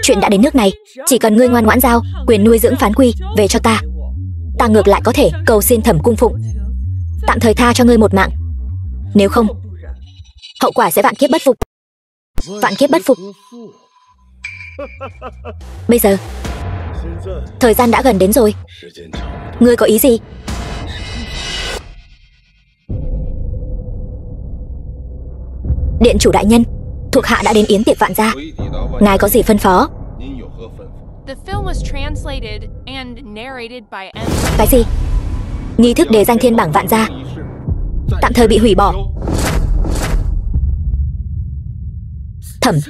chuyện đã đến nước này, chỉ cần ngươi ngoan ngoãn giao quyền nuôi dưỡng Phán Quy về cho ta, ta ngược lại có thể cầu xin Thẩm Cung Phụng tạm thời tha cho ngươi một mạng. Nếu không, hậu quả sẽ vạn kiếp bất phục. Vạn kiếp bất phục. Bây giờ thời gian đã gần đến rồi. Ngươi có ý gì? Điện chủ đại nhân, thuộc hạ đã đến yến tiệc vạn gia. Ngài có gì phân phó? Cái gì? Nghi thức đề danh thiên bảng vạn gia tạm thời bị hủy bỏ.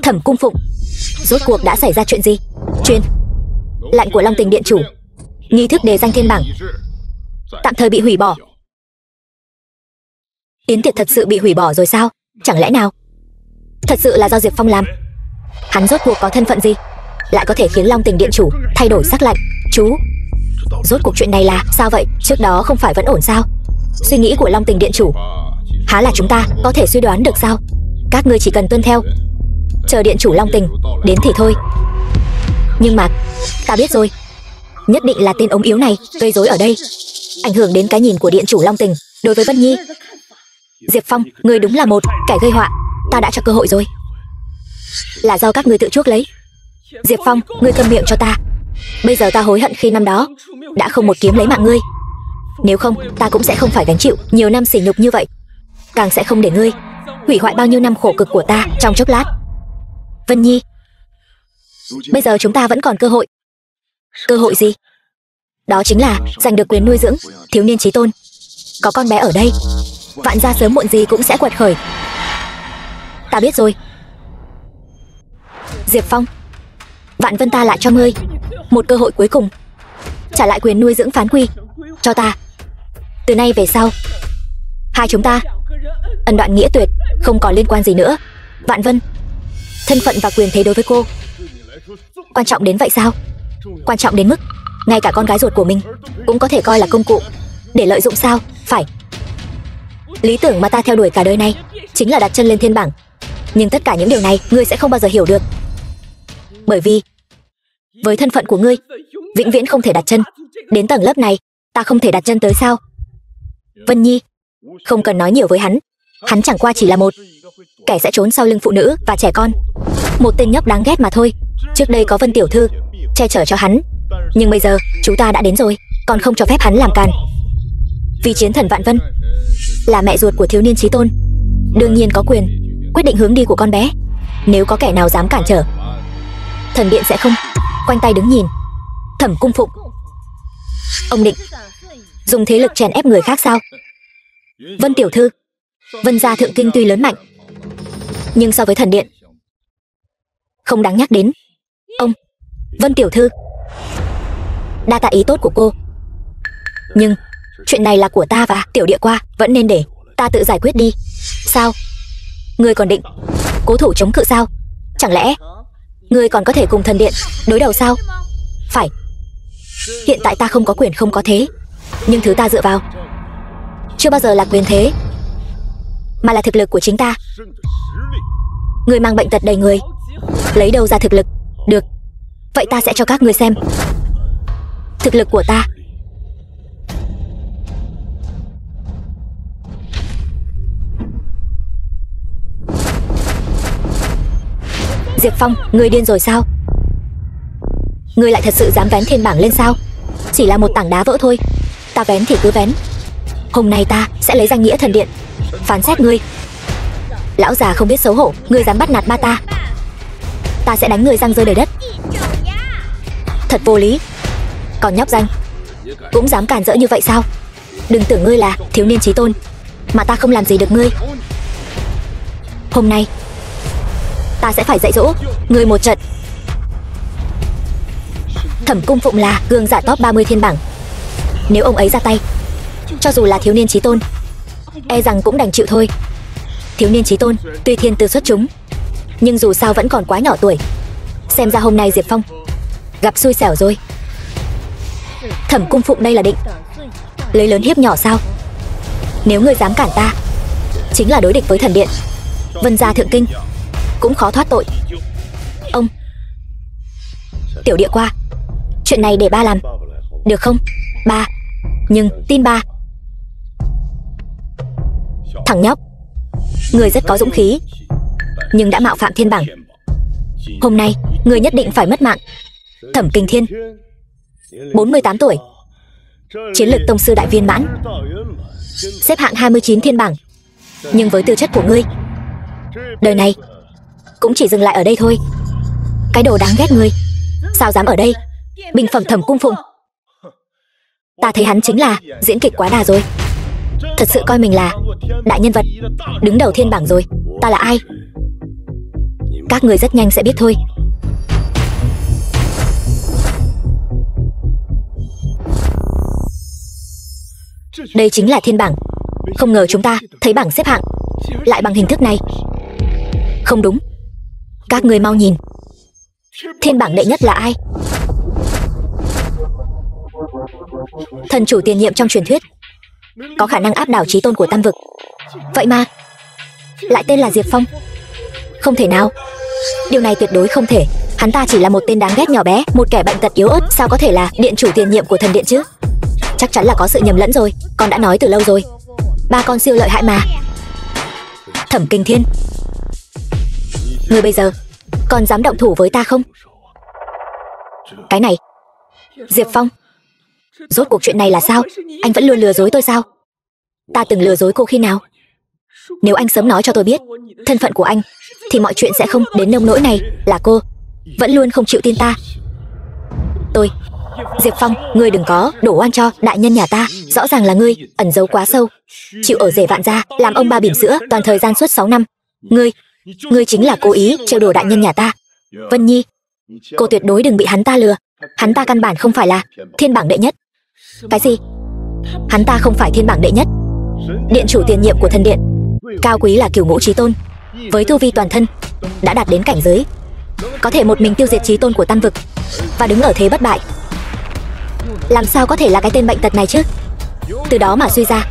Thẩm Cung Phụng, rốt cuộc đã xảy ra chuyện gì? Truyền lệnh của Long Tình điện chủ, nghi thức đề danh thiên bảng tạm thời bị hủy bỏ. Yến tiệc thật sự bị hủy bỏ rồi sao? Chẳng lẽ nào thật sự là do Diệp Phong làm? Hắn rốt cuộc có thân phận gì lại có thể khiến Long Tình điện chủ thay đổi sắc lệnh? Chú, rốt cuộc chuyện này là sao vậy? Trước đó không phải vẫn ổn sao? Suy nghĩ của Long Tình điện chủ há là chúng ta có thể suy đoán được sao? Các ngươi chỉ cần tuân theo, chờ điện chủ Long Tình đến thì thôi. Nhưng mà ta biết rồi, nhất định là tên ốm yếu này gây rối ở đây, ảnh hưởng đến cái nhìn của điện chủ Long Tình đối với Vân Nhi. Diệp Phong, ngươi đúng là một kẻ gây họa. Ta đã cho cơ hội rồi, là do các ngươi tự chuốc lấy. Diệp Phong, ngươi câm miệng cho ta. Bây giờ ta hối hận khi năm đó đã không một kiếm lấy mạng ngươi. Nếu không, ta cũng sẽ không phải gánh chịu nhiều năm sỉ nhục như vậy, càng sẽ không để ngươi hủy hoại bao nhiêu năm khổ cực của ta trong chốc lát. Vân Nhi, bây giờ chúng ta vẫn còn cơ hội. Cơ hội gì? Đó chính là giành được quyền nuôi dưỡng thiếu niên chí tôn. Có con bé ở đây, vạn gia sớm muộn gì cũng sẽ quật khởi. Ta biết rồi. Diệp Phong, Vạn Vân ta lại cho ngươi một cơ hội cuối cùng, trả lại quyền nuôi dưỡng Phán Quy cho ta. Từ nay về sau, hai chúng ta ân đoạn nghĩa tuyệt, không còn liên quan gì nữa. Vạn Vân, thân phận và quyền thế đối với cô quan trọng đến vậy sao? Quan trọng đến mức ngay cả con gái ruột của mình cũng có thể coi là công cụ để lợi dụng sao? Phải. Lý tưởng mà ta theo đuổi cả đời này chính là đặt chân lên thiên bảng. Nhưng tất cả những điều này ngươi sẽ không bao giờ hiểu được, bởi vì với thân phận của ngươi vĩnh viễn không thể đặt chân đến tầng lớp này. Ta không thể đặt chân tới sao? Vân Nhi, không cần nói nhiều với hắn. Hắn chẳng qua chỉ là một kẻ sẽ trốn sau lưng phụ nữ và trẻ con, một tên nhóc đáng ghét mà thôi. Trước đây có Vân tiểu thư che chở cho hắn, nhưng bây giờ chúng ta đã đến rồi, còn không cho phép hắn làm càn. Vì chiến thần Vạn Vân là mẹ ruột của thiếu niên Chí Tôn, đương nhiên có quyền quyết định hướng đi của con bé. Nếu có kẻ nào dám cản trở, thần điện sẽ không khoanh tay đứng nhìn. Thẩm Cung Phụng, ông định dùng thế lực chèn ép người khác sao? Vân tiểu thư, Vân gia thượng kinh tuy lớn mạnh, nhưng so với thần điện không đáng nhắc đến. Ông, Vân tiểu thư, đa tạ ý tốt của cô, nhưng chuyện này là của ta và Tiểu Địa Qua, vẫn nên để ta tự giải quyết đi. Sao? Ngươi còn định cố thủ chống cự sao? Chẳng lẽ ngươi còn có thể cùng thần điện đối đầu sao? Phải. Hiện tại ta không có quyền không có thế, nhưng thứ ta dựa vào chưa bao giờ là quyền thế, mà là thực lực của chính ta. Ngươi mang bệnh tật đầy người, lấy đâu ra thực lực? Được, vậy ta sẽ cho các ngươi xem thực lực của ta. Diệp Phong, ngươi điên rồi sao? Ngươi lại thật sự dám vén thiên bảng lên sao? Chỉ là một tảng đá vỡ thôi, ta vén thì cứ vén. Hôm nay ta sẽ lấy danh nghĩa thần điện phán xét ngươi. Lão già không biết xấu hổ, ngươi dám bắt nạt ba ta, ta sẽ đánh ngươi răng rơi đầy đất. Thật vô lý, còn nhóc danh cũng dám cản rỡ như vậy sao? Đừng tưởng ngươi là thiếu niên Chí Tôn mà ta không làm gì được ngươi. Hôm nay ta sẽ phải dạy dỗ ngươi một trận. Thẩm Cung Phụng là gương giả top 30 thiên bảng, nếu ông ấy ra tay, cho dù là thiếu niên Chí Tôn, e rằng cũng đành chịu thôi. Thiếu niên Chí Tôn tuy thiên tư xuất chúng, nhưng dù sao vẫn còn quá nhỏ tuổi. Xem ra hôm nay Diệp Phong gặp xui xẻo rồi. Thẩm Cung Phụng đây là định lấy lớn hiếp nhỏ sao? Nếu ngươi dám cản ta, chính là đối địch với thần điện. Vân gia thượng kinh cũng khó thoát tội. Ông, Tiểu Địa Qua, chuyện này để ba làm, được không? Ba, nhưng tin ba. Thằng nhóc, người rất có dũng khí, nhưng đã mạo phạm thiên bảng. Hôm nay người nhất định phải mất mạng. Thẩm Kinh Thiên, 48 tuổi, chiến lực tông sư đại viên mãn, xếp hạng 29 thiên bảng, nhưng với tư chất của ngươi, đời này cũng chỉ dừng lại ở đây thôi. Cái đồ đáng ghét ngươi, sao dám ở đây bình phẩm Thẩm Cung Phụng? Ta thấy hắn chính là diễn kịch quá đà rồi, thật sự coi mình là đại nhân vật đứng đầu thiên bảng rồi. Ta là ai? Các người rất nhanh sẽ biết thôi. Đây chính là thiên bảng. Không ngờ chúng ta thấy bảng xếp hạng lại bằng hình thức này. Không đúng, các người mau nhìn, thiên bảng đệ nhất là ai? Thần chủ tiền nhiệm trong truyền thuyết, có khả năng áp đảo Chí Tôn của Tam vực. Vậy mà lại tên là Diệp Phong. Không thể nào, điều này tuyệt đối không thể. Hắn ta chỉ là một tên đáng ghét nhỏ bé, một kẻ bệnh tật yếu ớt, sao có thể là điện chủ tiền nhiệm của thần điện chứ? Chắc chắn là có sự nhầm lẫn rồi, con đã nói từ lâu rồi, ba con siêu lợi hại mà. Thẩm Kinh Thiên, ngươi bây giờ còn dám động thủ với ta không? Cái này, Diệp Phong, rốt cuộc chuyện này là sao? Anh vẫn luôn lừa dối tôi sao? Ta từng lừa dối cô khi nào? Nếu anh sớm nói cho tôi biết thân phận của anh, thì mọi chuyện sẽ không đến nông nỗi này. Là cô vẫn luôn không chịu tin ta. Tôi, Diệp Phong, ngươi đừng có đổ oan cho đại nhân nhà ta. Rõ ràng là ngươi ẩn giấu quá sâu, chịu ở rể Vạn gia, làm ông ba bỉm sữa toàn thời gian suốt 6 năm. Ngươi chính là cố ý trêu đùa đại nhân nhà ta. Vân Nhi, cô tuyệt đối đừng bị hắn ta lừa. Hắn ta căn bản không phải là thiên bảng đệ nhất. Cái gì? Hắn ta không phải thiên bảng đệ nhất. Điện chủ tiền nhiệm của thần điện, cao quý là Cửu Ngũ Chí Tôn, với tu vi toàn thân đã đạt đến cảnh giới có thể một mình tiêu diệt Chí Tôn của Tam vực và đứng ở thế bất bại. Làm sao có thể là cái tên bệnh tật này chứ? Từ đó mà suy ra,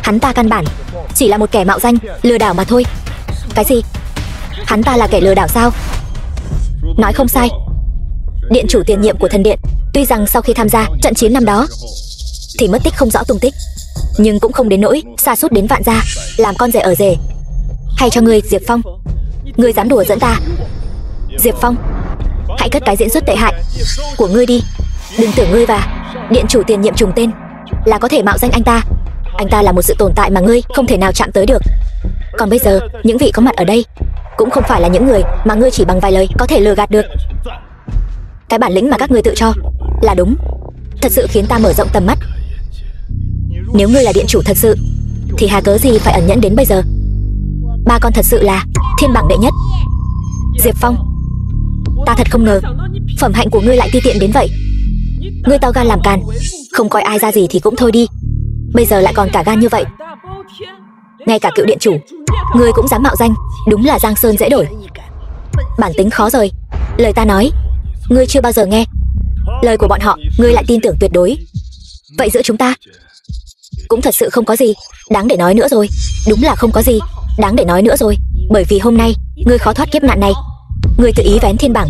hắn ta căn bản chỉ là một kẻ mạo danh lừa đảo mà thôi. Cái gì? Hắn ta là kẻ lừa đảo sao? Nói không sai. Điện chủ tiền nhiệm của thần điện, tuy rằng sau khi tham gia trận chiến năm đó thì mất tích không rõ tung tích, nhưng cũng không đến nỗi sa sút đến vạn gia, làm con rể ở rể. Hay cho ngươi, Diệp Phong, ngươi dám đùa dẫn ta? Diệp Phong, hãy cất cái diễn xuất tệ hại của ngươi đi. Đừng tưởng ngươi và điện chủ tiền nhiệm trùng tên là có thể mạo danh anh ta. Anh ta là một sự tồn tại mà ngươi không thể nào chạm tới được. Còn bây giờ, những vị có mặt ở đây cũng không phải là những người mà ngươi chỉ bằng vài lời có thể lừa gạt được. Cái bản lĩnh mà các ngươi tự cho là đúng thật sự khiến ta mở rộng tầm mắt. Nếu ngươi là điện chủ thật sự thì hà cớ gì phải ẩn nhẫn đến bây giờ? Ba con thật sự là thiên bảng đệ nhất. Diệp Phong, ta thật không ngờ phẩm hạnh của ngươi lại ti tiện đến vậy. Ngươi to gan làm càn, không coi ai ra gì thì cũng thôi đi, bây giờ lại còn cả gan như vậy. Ngay cả cựu điện chủ ngươi cũng dám mạo danh, đúng là giang sơn dễ đổi, bản tính khó rời. Lời ta nói ngươi chưa bao giờ nghe, lời của bọn họ ngươi lại tin tưởng tuyệt đối. Vậy giữa chúng ta cũng thật sự không có gì đáng để nói nữa rồi. Đúng là không có gì đáng để nói nữa rồi. Bởi vì hôm nay ngươi khó thoát kiếp nạn này. Ngươi tự ý vén thiên bảng,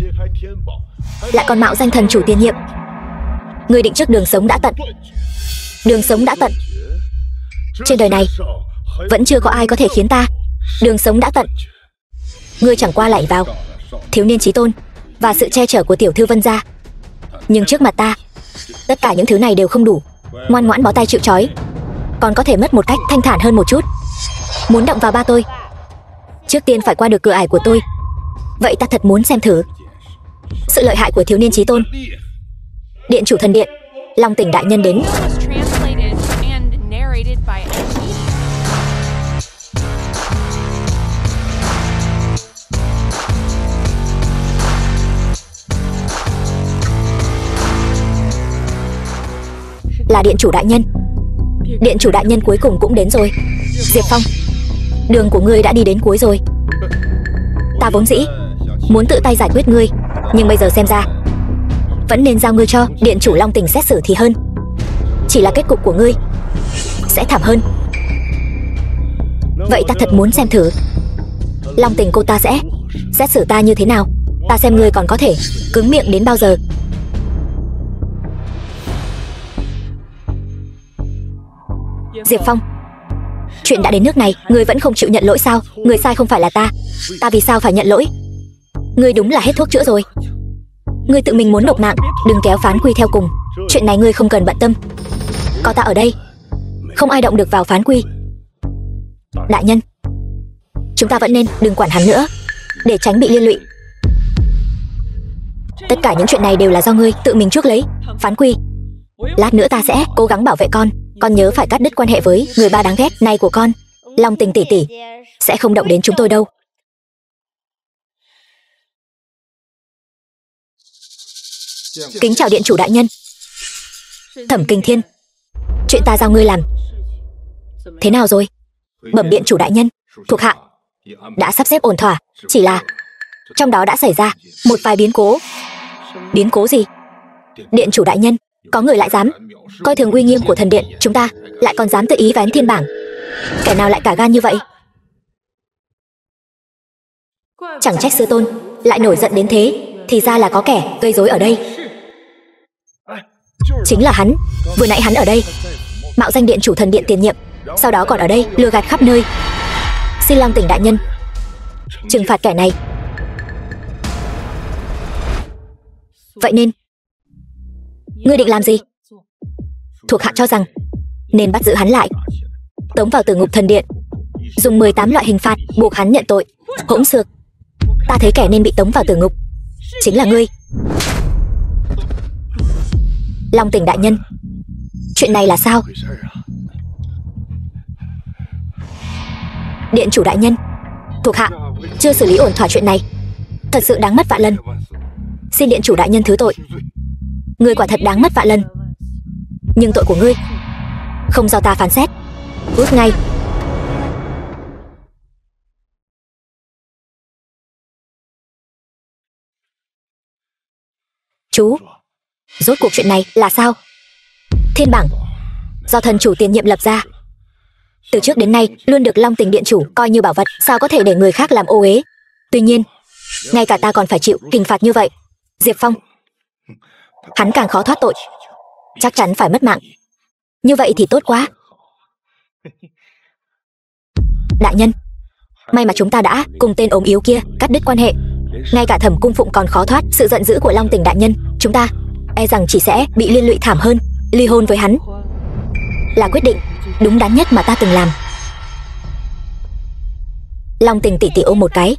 lại còn mạo danh thần chủ tiền nhiệm. Ngươi định trước đường sống đã tận. Đường sống đã tận. Trên đời này vẫn chưa có ai có thể khiến ta đường sống đã tận. Ngươi chẳng qua lạy vào thiếu niên chí tôn và sự che chở của tiểu thư Vân gia, nhưng trước mặt ta tất cả những thứ này đều không đủ. Ngoan ngoãn bó tay chịu trói, còn có thể mất một cách thanh thản hơn một chút. Muốn động vào ba tôi, trước tiên phải qua được cửa ải của tôi. Vậy ta thật muốn xem thử sự lợi hại của thiếu niên chí tôn. Điện chủ thần điện, Long Tỉnh đại nhân đến. Là điện chủ đại nhân. Điện chủ đại nhân cuối cùng cũng đến rồi. Diệp Phong, đường của ngươi đã đi đến cuối rồi. Ta vốn dĩ muốn tự tay giải quyết ngươi, nhưng bây giờ xem ra vẫn nên giao ngươi cho điện chủ Long Tỉnh xét xử thì hơn. Chỉ là kết cục của ngươi sẽ thảm hơn. Vậy ta thật muốn xem thử Long Tỉnh cô ta sẽ xét xử ta như thế nào. Ta xem ngươi còn có thể cứng miệng đến bao giờ. Diệp Phong, chuyện đã đến nước này, ngươi vẫn không chịu nhận lỗi sao? Người sai không phải là ta, ta vì sao phải nhận lỗi? Ngươi đúng là hết thuốc chữa rồi. Ngươi tự mình muốn nộp mạng, đừng kéo phán quy theo cùng. Chuyện này ngươi không cần bận tâm, có ta ở đây, không ai động được vào phán quy. Đại nhân, chúng ta vẫn nên đừng quản hắn nữa, để tránh bị liên lụy. Tất cả những chuyện này đều là do ngươi tự mình chuốc lấy. Phán quy, lát nữa ta sẽ cố gắng bảo vệ con. Con nhớ phải cắt đứt quan hệ với người ba đáng ghét này của con. Long Tình tỷ tỷ sẽ không động đến chúng tôi đâu. Kính chào điện chủ đại nhân. Thẩm Kinh Thiên, chuyện ta giao ngươi làm thế nào rồi? Bẩm điện chủ đại nhân, thuộc hạ đã sắp xếp ổn thỏa, chỉ là trong đó đã xảy ra một vài biến cố. Biến cố gì? Điện chủ đại nhân, có người lại dám coi thường uy nghiêm của thần điện chúng ta, lại còn dám tự ý vén thiên bảng. Kẻ nào lại cả gan như vậy? Chẳng trách sư tôn lại nổi giận đến thế, thì ra là có kẻ gây rối ở đây. Chính là hắn. Vừa nãy hắn ở đây mạo danh điện chủ thần điện tiền nhiệm, sau đó còn ở đây lừa gạt khắp nơi. Xin Long Tỉnh đại nhân trừng phạt kẻ này. Vậy nên ngươi định làm gì? Thuộc hạ cho rằng nên bắt giữ hắn lại, tống vào tử ngục thần điện, dùng 18 loại hình phạt buộc hắn nhận tội. Hỗn xược, ta thấy kẻ nên bị tống vào tử ngục chính là ngươi. Long Tỉnh đại nhân, chuyện này là sao? Điện chủ đại nhân, thuộc hạ chưa xử lý ổn thỏa chuyện này, thật sự đáng mất vạn lần. Xin điện chủ đại nhân thứ tội. Ngươi quả thật đáng mất vạn lần, nhưng tội của ngươi không do ta phán xét. Rút ngay. Chú, rốt cuộc chuyện này là sao? Thiên bảng do thần chủ tiền nhiệm lập ra, từ trước đến nay luôn được Long Tỉnh điện chủ coi như bảo vật, sao có thể để người khác làm ô uế? Tuy nhiên, ngay cả ta còn phải chịu hình phạt như vậy. Diệp Phong, hắn càng khó thoát tội, chắc chắn phải mất mạng. Như vậy thì tốt quá. Đại nhân, may mà chúng ta đã cùng tên ốm yếu kia cắt đứt quan hệ. Ngay cả Thẩm Cung Phụng còn khó thoát sự giận dữ của Long Tỉnh đại nhân. Chúng ta e rằng chỉ sẽ bị liên lụy thảm hơn. Ly hôn với hắn là quyết định đúng đắn nhất mà ta từng làm. Long Tỉnh tỉ tỉ ôm một cái.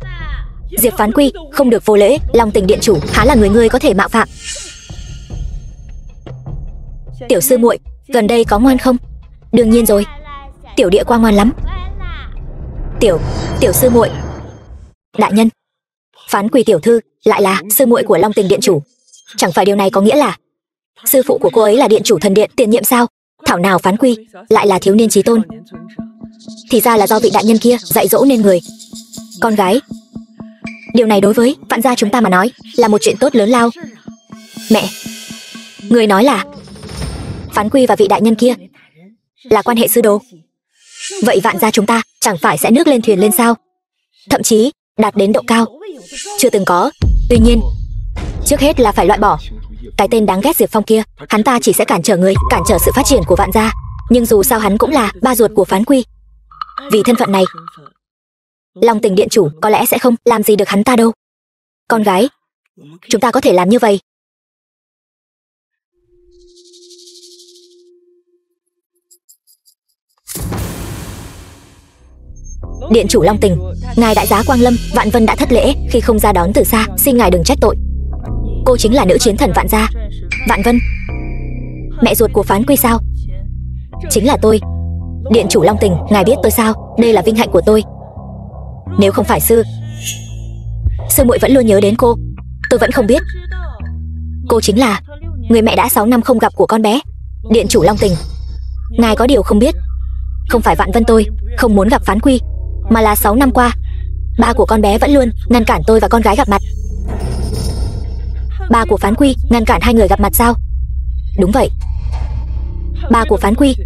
Diệp Phán Quy, không được vô lễ. Long Tỉnh điện chủ há là người ngươi có thể mạo phạm. Tiểu sư muội, gần đây có ngoan không? Đương nhiên rồi, tiểu địa qua ngoan lắm. Tiểu sư muội. Đại nhân, Phán Quy tiểu thư lại là sư muội của Long Tỉnh điện chủ. Chẳng phải điều này có nghĩa là sư phụ của cô ấy là điện chủ thần điện tiền nhiệm sao? Thảo nào Phán Quy lại là thiếu niên chí tôn. Thì ra là do vị đại nhân kia dạy dỗ nên người. Con gái, điều này đối với Vạn gia chúng ta mà nói là một chuyện tốt lớn lao. Mẹ, người nói là Phán Quy và vị đại nhân kia là quan hệ sư đồ. Vậy Vạn gia chúng ta chẳng phải sẽ nước lên thuyền lên sao? Thậm chí đạt đến độ cao chưa từng có. Tuy nhiên, trước hết là phải loại bỏ cái tên đáng ghét Diệp Phong kia. Hắn ta chỉ sẽ cản trở người, cản trở sự phát triển của Vạn gia. Nhưng dù sao hắn cũng là ba ruột của Phán Quy. Vì thân phận này, Long Tỉnh điện chủ có lẽ sẽ không làm gì được hắn ta đâu. Con gái, chúng ta có thể làm như vậy. Điện chủ Long Tỉnh, ngài đại giá quang lâm. Vạn Vân đã thất lễ khi không ra đón từ xa, xin ngài đừng trách tội. Cô chính là nữ chiến thần Vạn gia. Vạn Vân, mẹ ruột của Phán Quy sao? Chính là tôi. Điện chủ Long Tỉnh, ngài biết tôi sao? Đây là vinh hạnh của tôi. Nếu không phải sư muội vẫn luôn nhớ đến cô, tôi vẫn không biết. Cô chính là người mẹ đã 6 năm không gặp của con bé. Điện chủ Long Tỉnh, ngài có điều không biết. Không phải Vạn Vân tôi không muốn gặp Phán Quy, mà là 6 năm qua ba của con bé vẫn luôn ngăn cản tôi và con gái gặp mặt. Ba của Phán Quy ngăn cản hai người gặp mặt sao? Đúng vậy. Ba của Phán Quy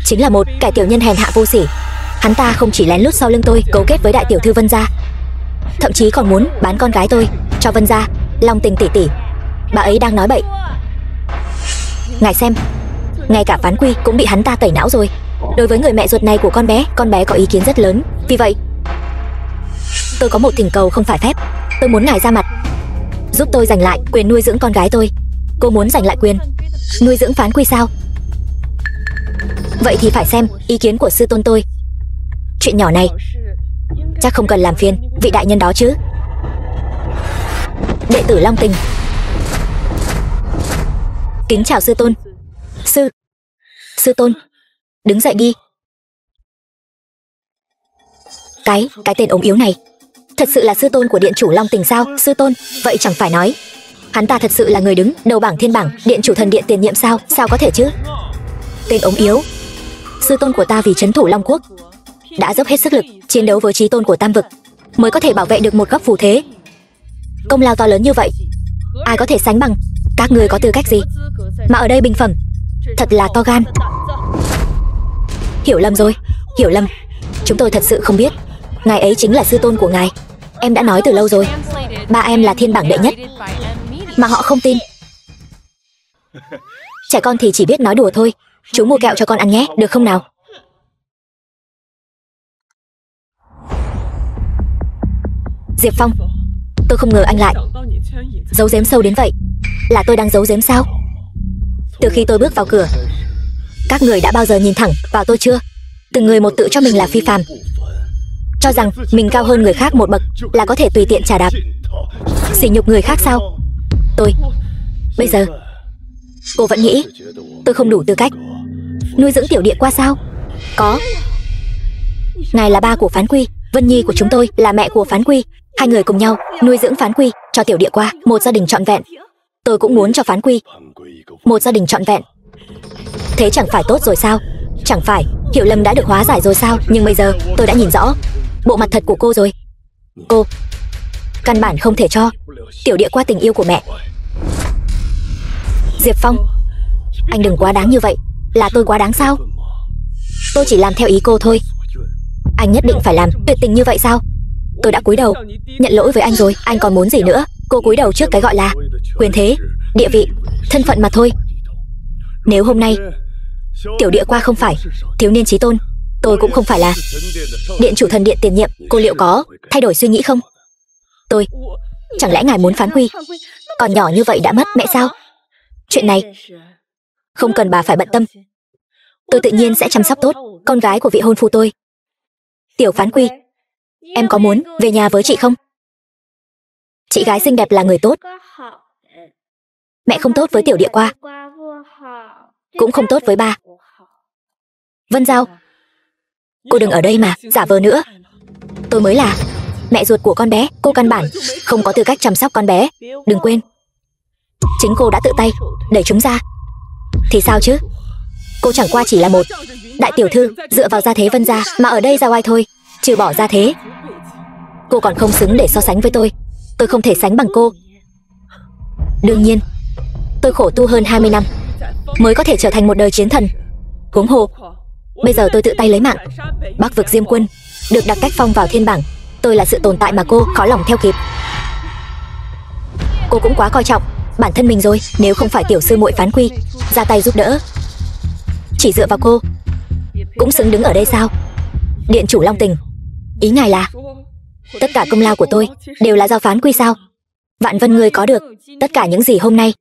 chính là một kẻ tiểu nhân hèn hạ vô sỉ. Hắn ta không chỉ lén lút sau lưng tôi cấu kết với đại tiểu thư Vân gia, thậm chí còn muốn bán con gái tôi cho Vân gia. Long Tỉnh tỷ tỷ, bà ấy đang nói bậy. Ngài xem, ngay cả Phán Quy cũng bị hắn ta tẩy não rồi. Đối với người mẹ ruột này của con bé có ý kiến rất lớn. Vì vậy, tôi có một thỉnh cầu không phải phép. Tôi muốn ngài ra mặt giúp tôi giành lại quyền nuôi dưỡng con gái tôi. Cô muốn giành lại quyền nuôi dưỡng Phán Quy sao? Vậy thì phải xem ý kiến của sư tôn tôi. Chuyện nhỏ này chắc không cần làm phiền vị đại nhân đó chứ. Đệ tử Long Tỉnh kính chào sư tôn. Sư tôn, đứng dậy đi. Cái tên ốm yếu này thật sự là sư tôn của điện chủ Long Tỉnh sao? Sư tôn, vậy chẳng phải nói hắn ta thật sự là người đứng đầu bảng thiên bảng điện chủ thần điện tiền nhiệm sao? Sao có thể chứ? Tên ốm yếu, sư tôn của ta vì trấn thủ Long Quốc đã dốc hết sức lực chiến đấu với chí tôn của Tam vực mới có thể bảo vệ được một góc phù thế. Công lao to lớn như vậy, ai có thể sánh bằng? Các ngươi có tư cách gì mà ở đây bình phẩm? Thật là to gan. Hiểu lầm rồi, hiểu lầm. Chúng tôi thật sự không biết ngài ấy chính là sư tôn của ngài. Em đã nói từ lâu rồi, ba em là thiên bảng đệ nhất, mà họ không tin. Trẻ con thì chỉ biết nói đùa thôi. Chú mua kẹo cho con ăn nhé, được không nào? Diệp Phong, tôi không ngờ anh lại giấu giếm sâu đến vậy. Là tôi đang giấu giếm sao? Từ khi tôi bước vào cửa, các người đã bao giờ nhìn thẳng vào tôi chưa? Từng người một tự cho mình là phi phàm, cho rằng mình cao hơn người khác một bậc là có thể tùy tiện chà đạp, sỉ nhục người khác sao? Bây giờ cô vẫn nghĩ tôi không đủ tư cách nuôi dưỡng tiểu địa qua sao? Có. Ngài là ba của Phán Quy, Vân Nhi của chúng tôi là mẹ của Phán Quy. Hai người cùng nhau nuôi dưỡng Phán Quy cho tiểu địa qua một gia đình trọn vẹn. Tôi cũng muốn cho Phán Quy một gia đình trọn vẹn. Thế chẳng phải tốt rồi sao? Chẳng phải hiểu lầm đã được hóa giải rồi sao? Nhưng bây giờ tôi đã nhìn rõ bộ mặt thật của cô rồi. Cô căn bản không thể cho tiểu địa qua tình yêu của mẹ. Diệp Phong, anh đừng quá đáng như vậy. Là tôi quá đáng sao? Tôi chỉ làm theo ý cô thôi. Anh nhất định phải làm tuyệt tình như vậy sao? Tôi đã cúi đầu nhận lỗi với anh rồi, anh còn muốn gì nữa? Cô cúi đầu trước cái gọi là quyền thế, địa vị, thân phận mà thôi. Nếu hôm nay tiểu địa qua không phải thiếu niên chí tôn Tôi cũng không phải là điện chủ thần điện tiền nhiệm. Cô liệu có thay đổi suy nghĩ không? Tôi... Chẳng lẽ ngài muốn phán quy? Còn nhỏ như vậy đã mất mẹ sao? Chuyện này không cần bà phải bận tâm. Tôi tự nhiên sẽ chăm sóc tốt con gái của vị hôn phu tôi. Tiểu phán quy, em có muốn về nhà với chị không? Chị gái xinh đẹp là người tốt. Mẹ không tốt với tiểu địa qua, cũng không tốt với ba. Vân Giao, cô đừng ở đây mà giả vờ nữa. Tôi mới là mẹ ruột của con bé. Cô căn bản không có tư cách chăm sóc con bé. Đừng quên, chính cô đã tự tay đẩy chúng ra. Thì sao chứ? Cô chẳng qua chỉ là một đại tiểu thư dựa vào gia thế Vân gia mà ở đây ra oai thôi. Trừ bỏ gia thế, cô còn không xứng để so sánh với tôi. Tôi không thể sánh bằng cô. Đương nhiên, tôi khổ tu hơn 20 năm mới có thể trở thành một đời chiến thần. Huống hồ, bây giờ tôi tự tay lấy mạng Bắc vực Diêm Quân, được đặt cách phong vào thiên bảng. Tôi là sự tồn tại mà cô khó lòng theo kịp. Cô cũng quá coi trọng bản thân mình rồi. Nếu không phải tiểu sư muội phán quy ra tay giúp đỡ, chỉ dựa vào cô cũng xứng đứng ở đây sao? Điện chủ Long Tình, ý ngài là tất cả công lao của tôi đều là do phán quy sao? Vạn Vân ngươi có được tất cả những gì hôm nay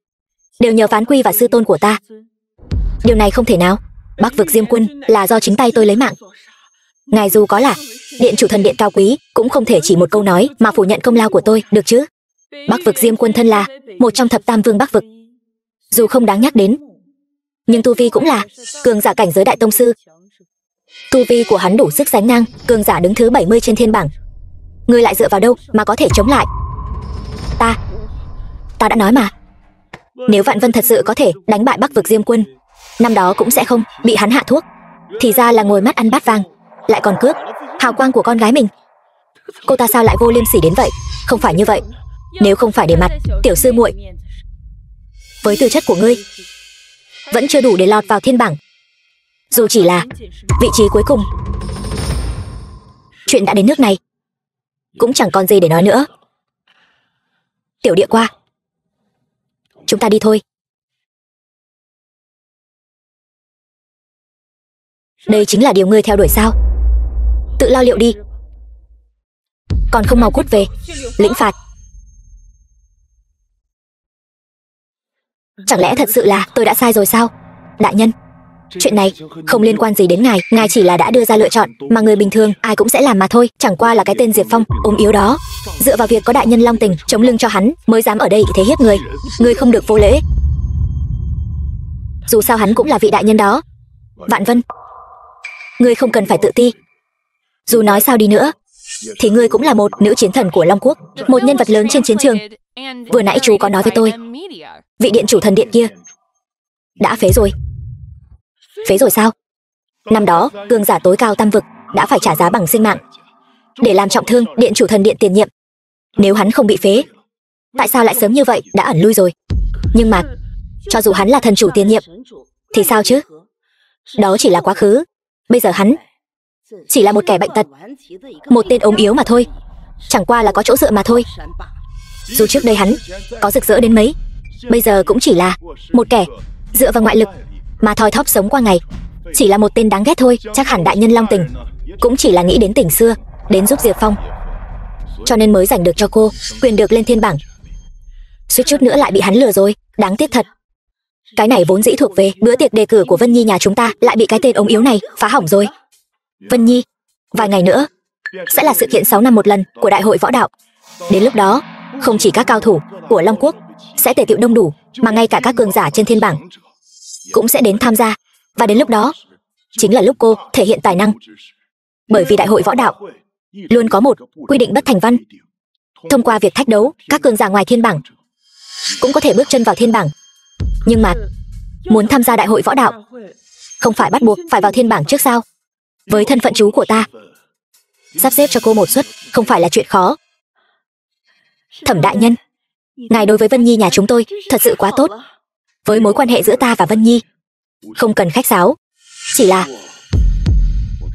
đều nhờ phán quy và sư tôn của ta. Điều này không thể nào. Bắc vực Diêm Quân là do chính tay tôi lấy mạng. Ngài dù có là điện chủ thần điện cao quý, cũng không thể chỉ một câu nói mà phủ nhận công lao của tôi, được chứ? Bắc vực Diêm Quân thân là một trong thập tam vương Bắc vực, dù không đáng nhắc đến, nhưng tu vi cũng là cường giả cảnh giới đại tông sư. Tu vi của hắn đủ sức sánh ngang cường giả đứng thứ 70 trên thiên bảng. Ngươi lại dựa vào đâu mà có thể chống lại? Ta đã nói mà, nếu Vạn Vân thật sự có thể đánh bại Bắc vực Diêm Quân, năm đó cũng sẽ không bị hắn hạ thuốc. Thì ra là ngồi mắt ăn bát vàng, lại còn cướp hào quang của con gái mình. Cô ta sao lại vô liêm sỉ đến vậy? Không phải như vậy. Nếu không phải để mặt tiểu sư muội, với tư chất của ngươi vẫn chưa đủ để lọt vào thiên bảng, dù chỉ là vị trí cuối cùng. Chuyện đã đến nước này, cũng chẳng còn gì để nói nữa. Tiểu địa qua, chúng ta đi thôi. Đây chính là điều ngươi theo đuổi sao? Tự lo liệu đi, còn không mau cút về lĩnh phạt. Chẳng lẽ thật sự là tôi đã sai rồi sao? Đại nhân, chuyện này không liên quan gì đến ngài. Ngài chỉ là đã đưa ra lựa chọn mà người bình thường ai cũng sẽ làm mà thôi. Chẳng qua là cái tên Diệp Phong ốm yếu đó, dựa vào việc có đại nhân Long Tình chống lưng cho hắn mới dám ở đây thế hiếp người. Ngươi không được vô lễ. Dù sao hắn cũng là vị đại nhân đó. Vạn Vân, ngươi không cần phải tự ti. Dù nói sao đi nữa thì ngươi cũng là một nữ chiến thần của Long Quốc, một nhân vật lớn trên chiến trường. Vừa nãy chú có nói với tôi, vị điện chủ thần điện kia đã phế rồi. Phế rồi sao? Năm đó, cường giả tối cao tam vực đã phải trả giá bằng sinh mạng để làm trọng thương điện chủ thần điện tiền nhiệm. Nếu hắn không bị phế, tại sao lại sớm như vậy đã ẩn lui rồi? Nhưng mà, cho dù hắn là thần chủ tiền nhiệm thì sao chứ? Đó chỉ là quá khứ. Bây giờ hắn chỉ là một kẻ bệnh tật, một tên ốm yếu mà thôi. Chẳng qua là có chỗ dựa mà thôi. Dù trước đây hắn có rực rỡ đến mấy, bây giờ cũng chỉ là một kẻ dựa vào ngoại lực mà thoi thóp sống qua ngày. Chỉ là một tên đáng ghét thôi. Chắc hẳn đại nhân Long Tình cũng chỉ là nghĩ đến tình xưa, đến giúp Diệp Phong, cho nên mới giành được cho cô quyền được lên thiên bảng. Suýt chút nữa lại bị hắn lừa rồi. Đáng tiếc thật. Cái này vốn dĩ thuộc về bữa tiệc đề cử của Vân Nhi nhà chúng ta, lại bị cái tên ốm yếu này phá hỏng rồi. Vân Nhi, vài ngày nữa sẽ là sự kiện 6 năm một lần của Đại hội Võ Đạo. Đến lúc đó, không chỉ các cao thủ của Long Quốc sẽ tề tựu đông đủ, mà ngay cả các cường giả trên thiên bảng cũng sẽ đến tham gia. Và đến lúc đó, chính là lúc cô thể hiện tài năng. Bởi vì Đại hội Võ Đạo luôn có một quy định bất thành văn. Thông qua việc thách đấu, các cường giả ngoài thiên bảng cũng có thể bước chân vào thiên bảng. Nhưng mà, muốn tham gia Đại hội Võ Đạo, không phải bắt buộc phải vào thiên bảng trước sao? Với thân phận chú của ta, sắp xếp cho cô một suất không phải là chuyện khó. Thẩm đại nhân, ngài đối với Vân Nhi nhà chúng tôi thật sự quá tốt. Với mối quan hệ giữa ta và Vân Nhi, không cần khách sáo, chỉ là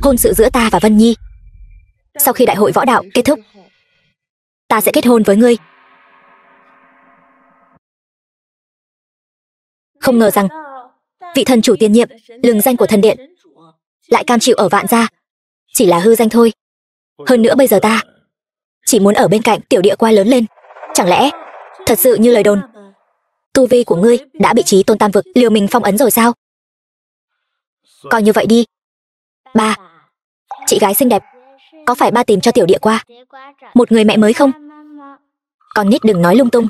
hôn sự giữa ta và Vân Nhi. Sau khi Đại hội Võ Đạo kết thúc, ta sẽ kết hôn với ngươi. Không ngờ rằng vị thần chủ tiền nhiệm, lừng danh của thần điện, lại cam chịu ở Vạn gia. Chỉ là hư danh thôi. Hơn nữa bây giờ ta chỉ muốn ở bên cạnh tiểu địa qua lớn lên. Chẳng lẽ thật sự như lời đồn, tu vi của ngươi đã bị Chí Tôn Tam Vực liều mình phong ấn rồi sao? Coi như vậy đi. Ba, chị gái xinh đẹp, có phải ba tìm cho tiểu địa qua một người mẹ mới không? Con nít đừng nói lung tung.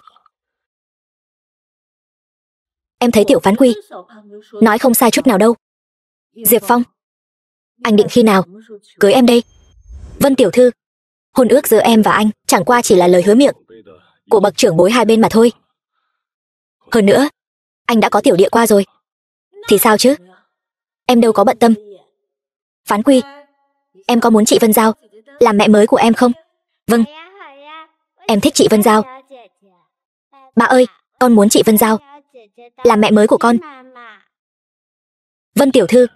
Em thấy tiểu Phán Quy nói không sai chút nào đâu. Diệp Phong, anh định khi nào cưới em đây? Vân tiểu thư, hôn ước giữa em và anh chẳng qua chỉ là lời hứa miệng của bậc trưởng bối hai bên mà thôi. Hơn nữa, anh đã có tiểu địa qua rồi. Thì sao chứ? Em đâu có bận tâm. Phán Quy, em có muốn chị Vân Giao làm mẹ mới của em không? Vâng, em thích chị Vân Giao. Ba ơi, con muốn chị Vân Giao làm mẹ mới của con. Vân tiểu thư,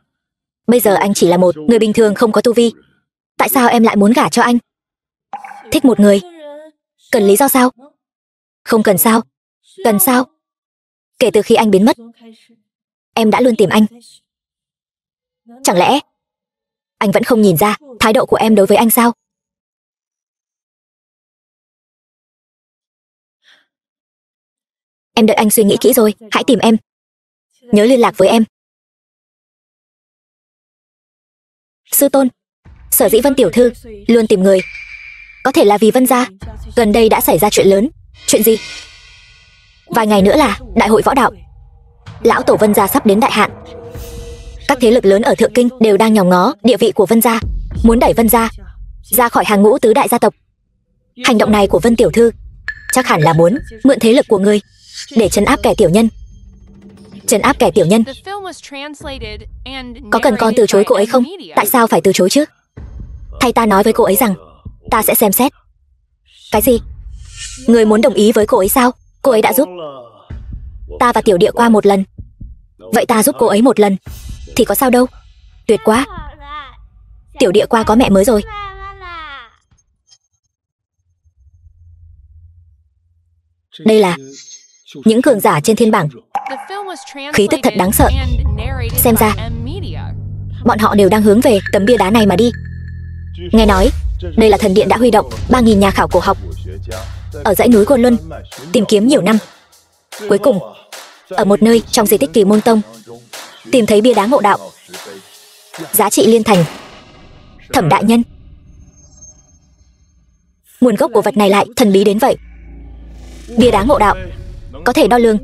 bây giờ anh chỉ là một người bình thường không có tu vi. Tại sao em lại muốn gả cho anh? Thích một người cần lý do sao? Không cần sao? Cần sao? Kể từ khi anh biến mất, em đã luôn tìm anh. Chẳng lẽ anh vẫn không nhìn ra thái độ của em đối với anh sao? Em đợi anh suy nghĩ kỹ rồi, hãy tìm em. Nhớ liên lạc với em. Sư tôn, sở dĩ Vân tiểu thư luôn tìm người, có thể là vì Vân gia gần đây đã xảy ra chuyện lớn. Chuyện gì? Vài ngày nữa là đại hội võ đạo. Lão tổ Vân gia sắp đến đại hạn. Các thế lực lớn ở Thượng Kinh đều đang nhòm ngó địa vị của Vân gia, muốn đẩy Vân gia ra khỏi hàng ngũ tứ đại gia tộc. Hành động này của Vân tiểu thư chắc hẳn là muốn mượn thế lực của ngươi để trấn áp kẻ tiểu nhân. Trấn áp kẻ tiểu nhân. Có cần con từ chối cô ấy không? Tại sao phải từ chối chứ? Thay ta nói với cô ấy rằng ta sẽ xem xét. Cái gì? Người muốn đồng ý với cô ấy sao? Cô ấy đã giúp ta và tiểu địa qua một lần, vậy ta giúp cô ấy một lần thì có sao đâu. Tuyệt quá. Tiểu địa qua có mẹ mới rồi. Đây là những cường giả trên thiên bảng. Khí tức thật đáng sợ. Xem ra bọn họ đều đang hướng về tấm bia đá này mà đi. Nghe nói đây là thần điện đã huy động 3.000 nhà khảo cổ học ở dãy núi Côn Luân tìm kiếm nhiều năm. Cuối cùng ở một nơi trong di tích Kỳ Môn Tông tìm thấy bia đá ngộ đạo, giá trị liên thành. Thẩm đại nhân, nguồn gốc của vật này lại thần bí đến vậy. Bia đá ngộ đạo có thể đo lường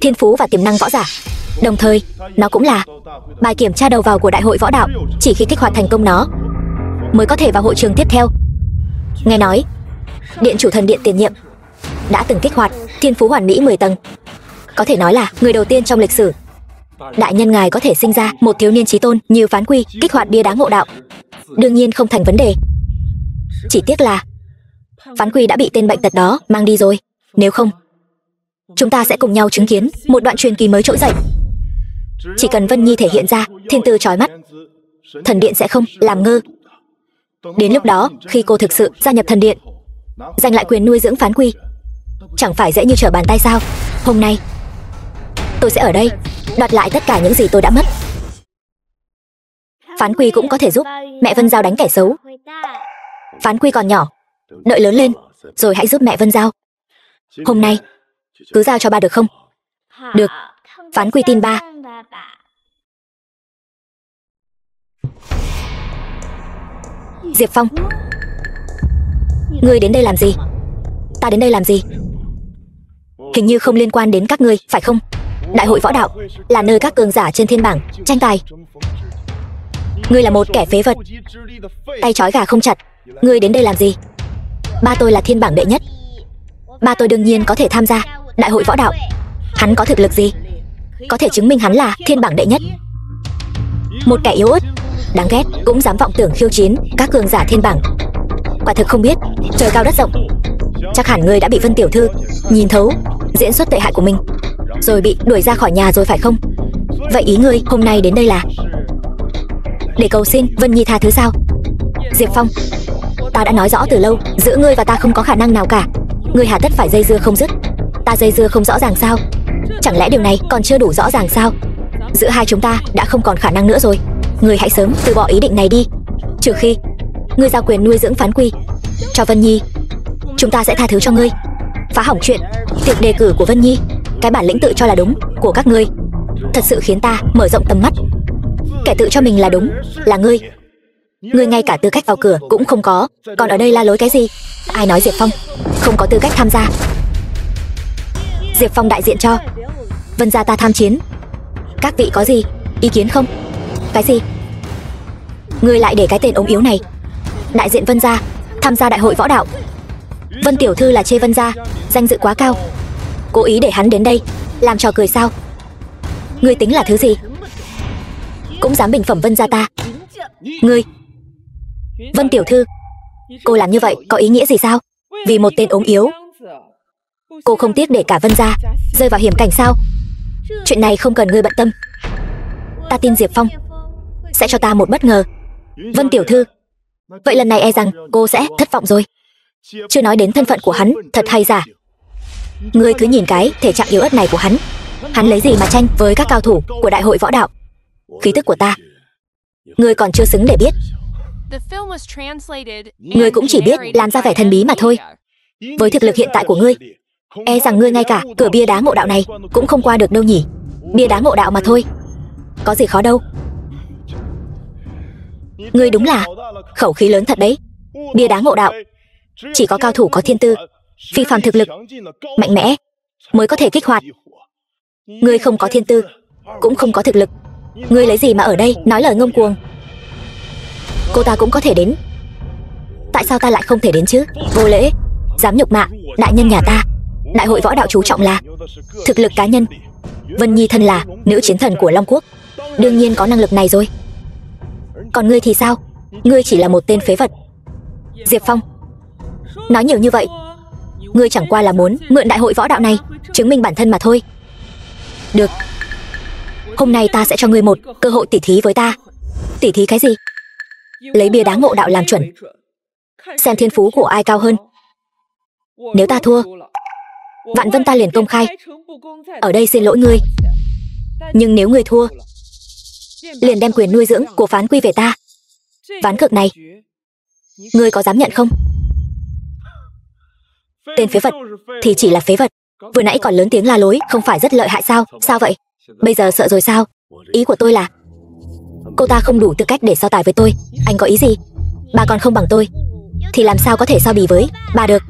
thiên phú và tiềm năng võ giả, đồng thời nó cũng là bài kiểm tra đầu vào của đại hội võ đạo. Chỉ khi kích hoạt thành công nó mới có thể vào hội trường tiếp theo. Nghe nói điện chủ thần điện tiền nhiệm đã từng kích hoạt thiên phú hoàn mỹ 10 tầng, có thể nói là người đầu tiên trong lịch sử. Đại nhân ngài có thể sinh ra một thiếu niên chí tôn như Phán Quy kích hoạt bia đá ngộ đạo, đương nhiên không thành vấn đề. Chỉ tiếc là Phán Quy đã bị tên bệnh tật đó mang đi rồi. Nếu không, chúng ta sẽ cùng nhau chứng kiến một đoạn truyền kỳ mới trỗi dậy. Chỉ cần Vân Nhi thể hiện ra thiên tư chói mắt, thần điện sẽ không làm ngơ. Đến lúc đó, khi cô thực sự gia nhập thần điện, giành lại quyền nuôi dưỡng Phán Quy, chẳng phải dễ như trở bàn tay sao? Hôm nay tôi sẽ ở đây đoạt lại tất cả những gì tôi đã mất. Phán Quy cũng có thể giúp mẹ Vân Giao đánh kẻ xấu. Phán Quy còn nhỏ, đợi lớn lên rồi hãy giúp mẹ Vân Giao. Hôm nay cứ giao cho ba được không? Được, Phán Quy tin ba. Diệp Phong, ngươi đến đây làm gì? Ta đến đây làm gì? Hình như không liên quan đến các ngươi, phải không? Đại hội võ đạo là nơi các cường giả trên thiên bảng tranh tài. Ngươi là một kẻ phế vật, tay trói gà không chặt. Ngươi đến đây làm gì? Ba tôi là thiên bảng đệ nhất, ba tôi đương nhiên có thể tham gia đại hội võ đạo. Hắn có thực lực gì có thể chứng minh hắn là thiên bảng đệ nhất? Một kẻ yếu ớt, đáng ghét, cũng dám vọng tưởng khiêu chiến các cường giả thiên bảng. Quả thực không biết trời cao đất rộng. Chắc hẳn ngươi đã bị Vân tiểu thư nhìn thấu diễn xuất tệ hại của mình, rồi bị đuổi ra khỏi nhà rồi phải không? Vậy ý ngươi hôm nay đến đây là để cầu xin Vân Nhi tha thứ sao? Diệp Phong, ta đã nói rõ từ lâu, giữa ngươi và ta không có khả năng nào cả. Ngươi hà tất phải dây dưa không dứt? Ta dây dưa không rõ ràng sao? Chẳng lẽ điều này còn chưa đủ rõ ràng sao? Giữa hai chúng ta đã không còn khả năng nữa rồi. Ngươi hãy sớm từ bỏ ý định này đi. Trừ khi ngươi giao quyền nuôi dưỡng Phán Quy cho Vân Nhi, chúng ta sẽ tha thứ cho ngươi. Phá hỏng chuyện tiệc đề cử của Vân Nhi, cái bản lĩnh tự cho là đúng của các ngươi thật sự khiến ta mở rộng tầm mắt. Kẻ tự cho mình là đúng là ngươi. Ngươi ngay cả tư cách vào cửa cũng không có, còn ở đây la lối cái gì? Ai nói Diệp Phong không có tư cách tham gia? Diệp Phong đại diện cho Vân gia ta tham chiến. Các vị có gì ý kiến không? Cái gì? Ngươi lại để cái tên ốm yếu này đại diện Vân gia tham gia đại hội võ đạo? Vân tiểu thư là chê Vân gia danh dự quá cao, cố ý để hắn đến đây làm trò cười sao? Ngươi tính là thứ gì? Cũng dám bình phẩm Vân gia ta? Ngươi, Vân tiểu thư, cô làm như vậy có ý nghĩa gì sao? Vì một tên ốm yếu, cô không tiếc để cả Vân gia rơi vào hiểm cảnh sao? Chuyện này không cần ngươi bận tâm. Ta tin Diệp Phong sẽ cho ta một bất ngờ. Vân tiểu thư, vậy lần này e rằng cô sẽ thất vọng rồi. Chưa nói đến thân phận của hắn thật hay giả. Ngươi cứ nhìn cái thể trạng yếu ớt này của hắn. Hắn lấy gì mà tranh với các cao thủ của đại hội võ đạo? Khí tức của ta, ngươi còn chưa xứng để biết. Ngươi cũng chỉ biết làm ra vẻ thần bí mà thôi. Với thực lực hiện tại của ngươi, e rằng ngươi ngay cả cửa bia đá ngộ đạo này cũng không qua được đâu nhỉ. Bia đá ngộ đạo mà thôi, có gì khó đâu. Ngươi đúng là khẩu khí lớn thật đấy. Bia đá ngộ đạo chỉ có cao thủ có thiên tư, phi phàm thực lực mạnh mẽ mới có thể kích hoạt. Ngươi không có thiên tư, cũng không có thực lực, ngươi lấy gì mà ở đây nói lời ngông cuồng? Cô ta cũng có thể đến, tại sao ta lại không thể đến chứ? Vô lễ, dám nhục mạ đại nhân nhà ta. Đại hội võ đạo chú trọng là thực lực cá nhân. Vân Nhi thân là nữ chiến thần của Long Quốc, đương nhiên có năng lực này rồi. Còn ngươi thì sao? Ngươi chỉ là một tên phế vật. Diệp Phong, nói nhiều như vậy, ngươi chẳng qua là muốn mượn đại hội võ đạo này chứng minh bản thân mà thôi. Được, hôm nay ta sẽ cho ngươi một cơ hội tỉ thí với ta. Tỉ thí cái gì? Lấy bia đá ngộ đạo làm chuẩn, xem thiên phú của ai cao hơn. Nếu ta thua, Vạn Vân ta liền công khai ở đây xin lỗi ngươi. Nhưng nếu ngươi thua, liền đem quyền nuôi dưỡng của Phán Quy về ta. Ván cược này, ngươi có dám nhận không? Tên phế vật thì chỉ là phế vật. Vừa nãy còn lớn tiếng la lối không phải rất lợi hại sao? Sao vậy? Bây giờ sợ rồi sao? Ý của tôi là cô ta không đủ tư cách để so tài với tôi. Anh có ý gì? Bà còn không bằng tôi thì làm sao có thể so bì với bà được?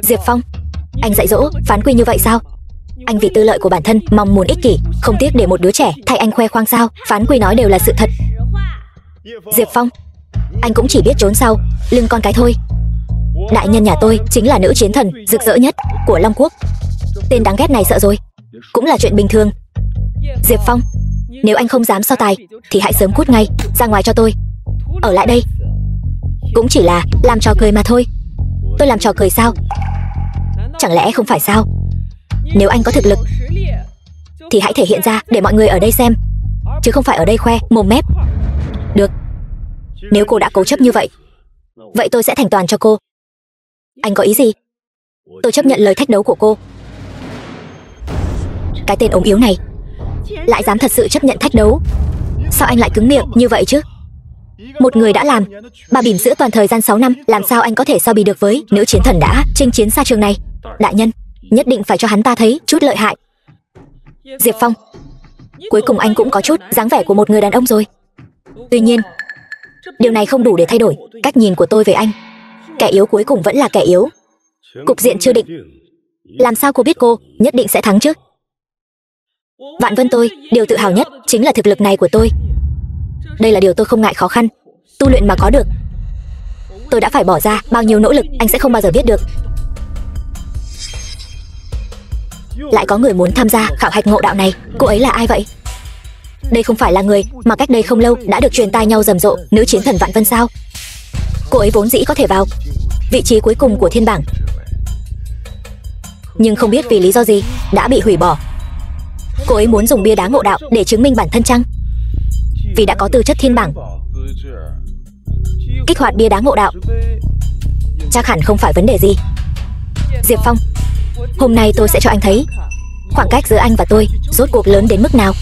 Diệp Phong, anh dạy dỗ Phán Quy như vậy sao? Anh vì tư lợi của bản thân mong muốn ích kỷ, không tiếc để một đứa trẻ thay anh khoe khoang sao? Phán Quy nói đều là sự thật. Diệp Phong, anh cũng chỉ biết trốn sau lưng con cái thôi. Đại nhân nhà tôi chính là nữ chiến thần rực rỡ nhất của Long Quốc. Tên đáng ghét này sợ rồi cũng là chuyện bình thường. Diệp Phong, nếu anh không dám so tài thì hãy sớm cút ngay ra ngoài cho tôi. Ở lại đây cũng chỉ là làm trò cười mà thôi. Tôi làm trò cười sao? Chẳng lẽ không phải sao? Nếu anh có thực lực thì hãy thể hiện ra để mọi người ở đây xem, chứ không phải ở đây khoe mồm mép. Được, nếu cô đã cố chấp như vậy, vậy tôi sẽ thành toàn cho cô. Anh có ý gì? Tôi chấp nhận lời thách đấu của cô. Cái tên ốm yếu này lại dám thật sự chấp nhận thách đấu. Sao anh lại cứng miệng như vậy chứ? Một người đã làm bà bỉm sữa toàn thời gian 6 năm, làm sao anh có thể so bì được với nữ chiến thần đã chinh chiến xa trường này? Đại nhân, nhất định phải cho hắn ta thấy chút lợi hại. Diệp Phong, cuối cùng anh cũng có chút dáng vẻ của một người đàn ông rồi. Tuy nhiên, điều này không đủ để thay đổi cách nhìn của tôi về anh. Kẻ yếu cuối cùng vẫn là kẻ yếu. Cục diện chưa định, làm sao cô biết cô nhất định sẽ thắng chứ? Vạn Vân tôi, điều tự hào nhất chính là thực lực này của tôi. Đây là điều tôi không ngại khó khăn tu luyện mà có được. Tôi đã phải bỏ ra bao nhiêu nỗ lực anh sẽ không bao giờ biết được. Lại có người muốn tham gia khảo hạch ngộ đạo này. Cô ấy là ai vậy? Đây không phải là người mà cách đây không lâu đã được truyền tai nhau rầm rộ, nữ chiến thần Vạn Vân sao? Cô ấy vốn dĩ có thể vào vị trí cuối cùng của thiên bảng, nhưng không biết vì lý do gì đã bị hủy bỏ. Cô ấy muốn dùng bia đá ngộ đạo để chứng minh bản thân chăng? Vì đã có tư chất thiên bảng, kích hoạt bia đá ngộ đạo chắc hẳn không phải vấn đề gì. Diệp Phong, hôm nay tôi sẽ cho anh thấy khoảng cách giữa anh và tôi rốt cuộc lớn đến mức nào.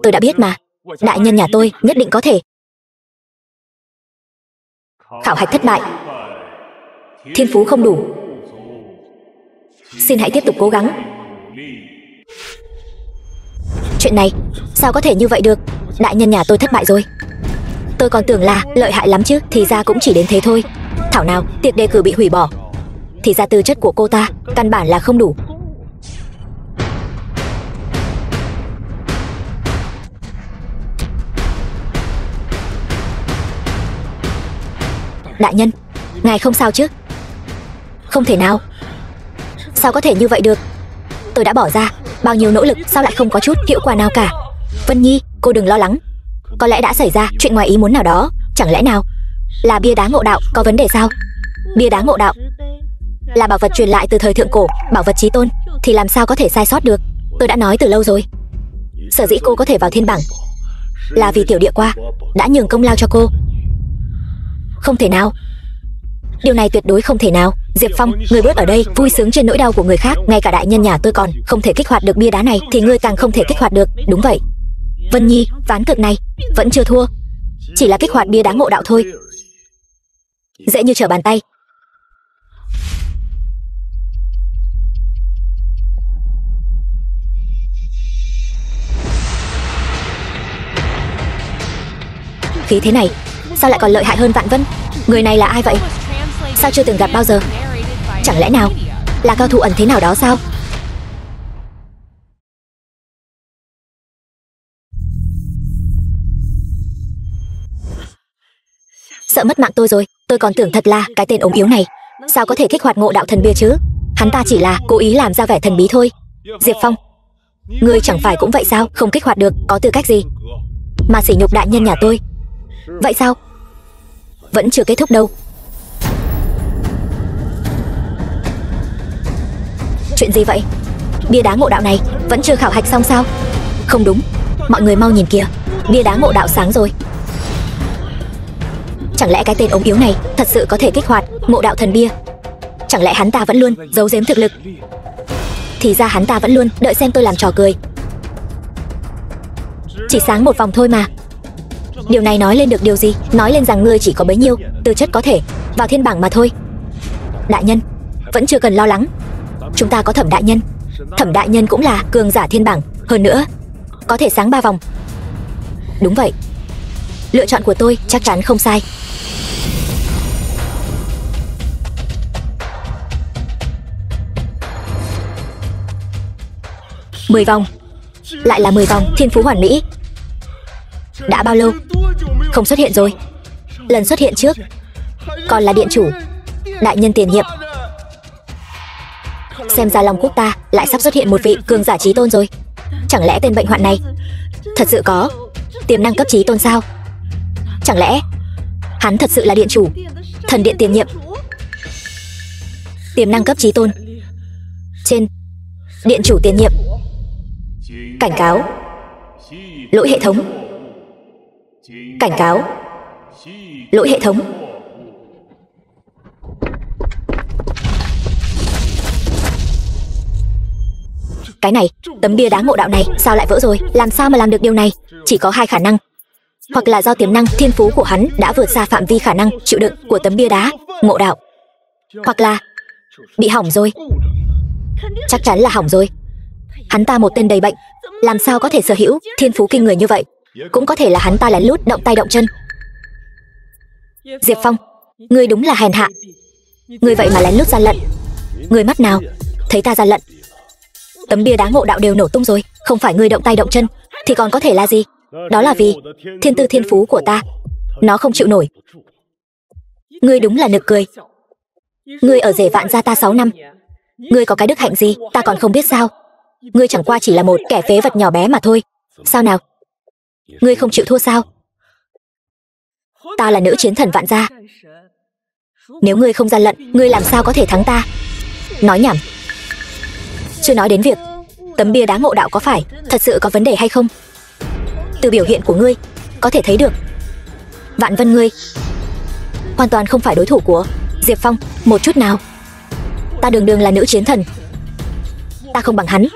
Tôi đã biết mà. Đại nhân nhà tôi nhất định có thể. Khảo hạch thất bại. Thiên phú không đủ. Xin hãy tiếp tục cố gắng. Chuyện này sao có thể như vậy được? Đại nhân nhà tôi thất bại rồi. Tôi còn tưởng là lợi hại lắm chứ. Thì ra cũng chỉ đến thế thôi. Thảo nào tiệc đề cử bị hủy bỏ. Thì ra tư chất của cô ta căn bản là không đủ. Đại nhân, ngài không sao chứ? Không thể nào. Sao có thể như vậy được? Tôi đã bỏ ra bao nhiêu nỗ lực, sao lại không có chút hiệu quả nào cả? Vân Nhi, cô đừng lo lắng. Có lẽ đã xảy ra chuyện ngoài ý muốn nào đó. Chẳng lẽ nào là bia đá ngộ đạo có vấn đề sao? Bia đá ngộ đạo là bảo vật truyền lại từ thời thượng cổ, bảo vật chí tôn, thì làm sao có thể sai sót được? Tôi đã nói từ lâu rồi. Sở dĩ cô có thể vào thiên bảng là vì tiểu địa qua đã nhường công lao cho cô. Không thể nào. Điều này tuyệt đối không thể nào. Diệp Phong, người bớt ở đây vui sướng trên nỗi đau của người khác. Ngay cả đại nhân nhà tôi còn không thể kích hoạt được bia đá này, thì ngươi càng không thể kích hoạt được. Đúng vậy. Vân Nhi, ván cược này vẫn chưa thua. Chỉ là kích hoạt bia đá ngộ đạo thôi. Dễ như trở bàn tay. Khí thế này sao lại còn lợi hại hơn Vạn Vân? Người này là ai vậy? Sao chưa từng gặp bao giờ? Chẳng lẽ nào là cao thủ ẩn thế nào đó sao? Sợ mất mạng tôi rồi. Tôi còn tưởng thật là cái tên ốm yếu này sao có thể kích hoạt ngộ đạo thần bia chứ? Hắn ta chỉ là cố ý làm ra vẻ thần bí thôi. Diệp Phong, ngươi chẳng phải cũng vậy sao? Không kích hoạt được, có tư cách gì mà sỉ nhục đại nhân nhà tôi? Vậy sao? Vẫn chưa kết thúc đâu. Chuyện gì vậy? Bia đá ngộ đạo này vẫn chưa khảo hạch xong sao? Không đúng, mọi người mau nhìn kìa. Bia đá ngộ đạo sáng rồi. Chẳng lẽ cái tên ốm yếu này thật sự có thể kích hoạt ngộ đạo thần bia? Chẳng lẽ hắn ta vẫn luôn giấu giếm thực lực? Thì ra hắn ta vẫn luôn đợi xem tôi làm trò cười. Chỉ sáng một vòng thôi mà. Điều này nói lên được điều gì? Nói lên rằng ngươi chỉ có bấy nhiêu tư chất có thể vào thiên bảng mà thôi. Đại nhân, vẫn chưa cần lo lắng. Chúng ta có Thẩm đại nhân. Thẩm đại nhân cũng là cường giả thiên bảng. Hơn nữa, có thể sáng 3 vòng. Đúng vậy. Lựa chọn của tôi chắc chắn không sai. Mười vòng. Lại là 10 vòng. Thiên phú hoàn mỹ. Đã bao lâu không xuất hiện rồi? Lần xuất hiện trước còn là điện chủ, đại nhân tiền nhiệm. Xem ra Long Quốc ta lại sắp xuất hiện một vị cường giả chí tôn rồi. Chẳng lẽ tên bệnh hoạn này thật sự có tiềm năng cấp chí tôn sao? Chẳng lẽ hắn thật sự là điện chủ thần điện tiền nhiệm? Tiềm năng cấp chí tôn trên điện chủ tiền nhiệm. Cảnh cáo, lỗi hệ thống. Cảnh cáo, lỗi hệ thống. Cái này, tấm bia đá ngộ đạo này sao lại vỡ rồi? Làm sao mà làm được điều này? Chỉ có hai khả năng. Hoặc là do tiềm năng thiên phú của hắn đã vượt xa phạm vi khả năng chịu đựng của tấm bia đá ngộ đạo, hoặc là bị hỏng rồi. Chắc chắn là hỏng rồi. Hắn ta một tên đầy bệnh, làm sao có thể sở hữu thiên phú kinh người như vậy? Cũng có thể là hắn ta lén lút động tay động chân. Diệp Phong, ngươi đúng là hèn hạ. Ngươi vậy mà lén lút gian lận. Ngươi mắt nào thấy ta gian lận? Tấm bia đá ngộ đạo đều nổ tung rồi. Không phải ngươi động tay động chân thì còn có thể là gì? Đó là vì thiên tư thiên phú của ta nó không chịu nổi. Ngươi đúng là nực cười. Ngươi ở rể Vạn gia ta 6 năm. Ngươi có cái đức hạnh gì ta còn không biết sao? Ngươi chẳng qua chỉ là một kẻ phế vật nhỏ bé mà thôi. Sao nào? Ngươi không chịu thua sao? Ta là nữ chiến thần Vạn gia. Nếu ngươi không gian lận, ngươi làm sao có thể thắng ta? Nói nhảm. Chưa nói đến việc tấm bia đá ngộ đạo có phải thật sự có vấn đề hay không. Từ biểu hiện của ngươi có thể thấy được Vạn Vân ngươi hoàn toàn không phải đối thủ của Diệp Phong một chút nào. Ta đường đường là nữ chiến thần, ta không bằng hắn.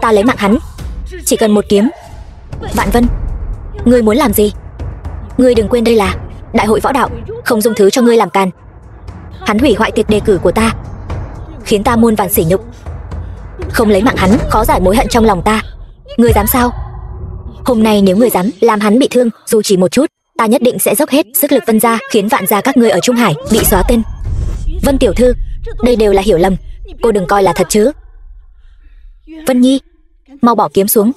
Ta lấy mạng hắn chỉ cần một kiếm. Vạn Vân, ngươi muốn làm gì? Ngươi đừng quên đây là đại hội võ đạo, không dung thứ cho ngươi làm càn. Hắn hủy hoại tiệc đề cử của ta, khiến ta muôn vàn sỉ nhục. Không lấy mạng hắn, khó giải mối hận trong lòng ta. Ngươi dám sao? Hôm nay nếu ngươi dám làm hắn bị thương, dù chỉ một chút, ta nhất định sẽ dốc hết sức lực Vân gia, khiến Vạn gia các ngươi ở Trung Hải bị xóa tên. Vân tiểu thư, đây đều là hiểu lầm, cô đừng coi là thật chứ. Vân Nhi, mau bỏ kiếm xuống.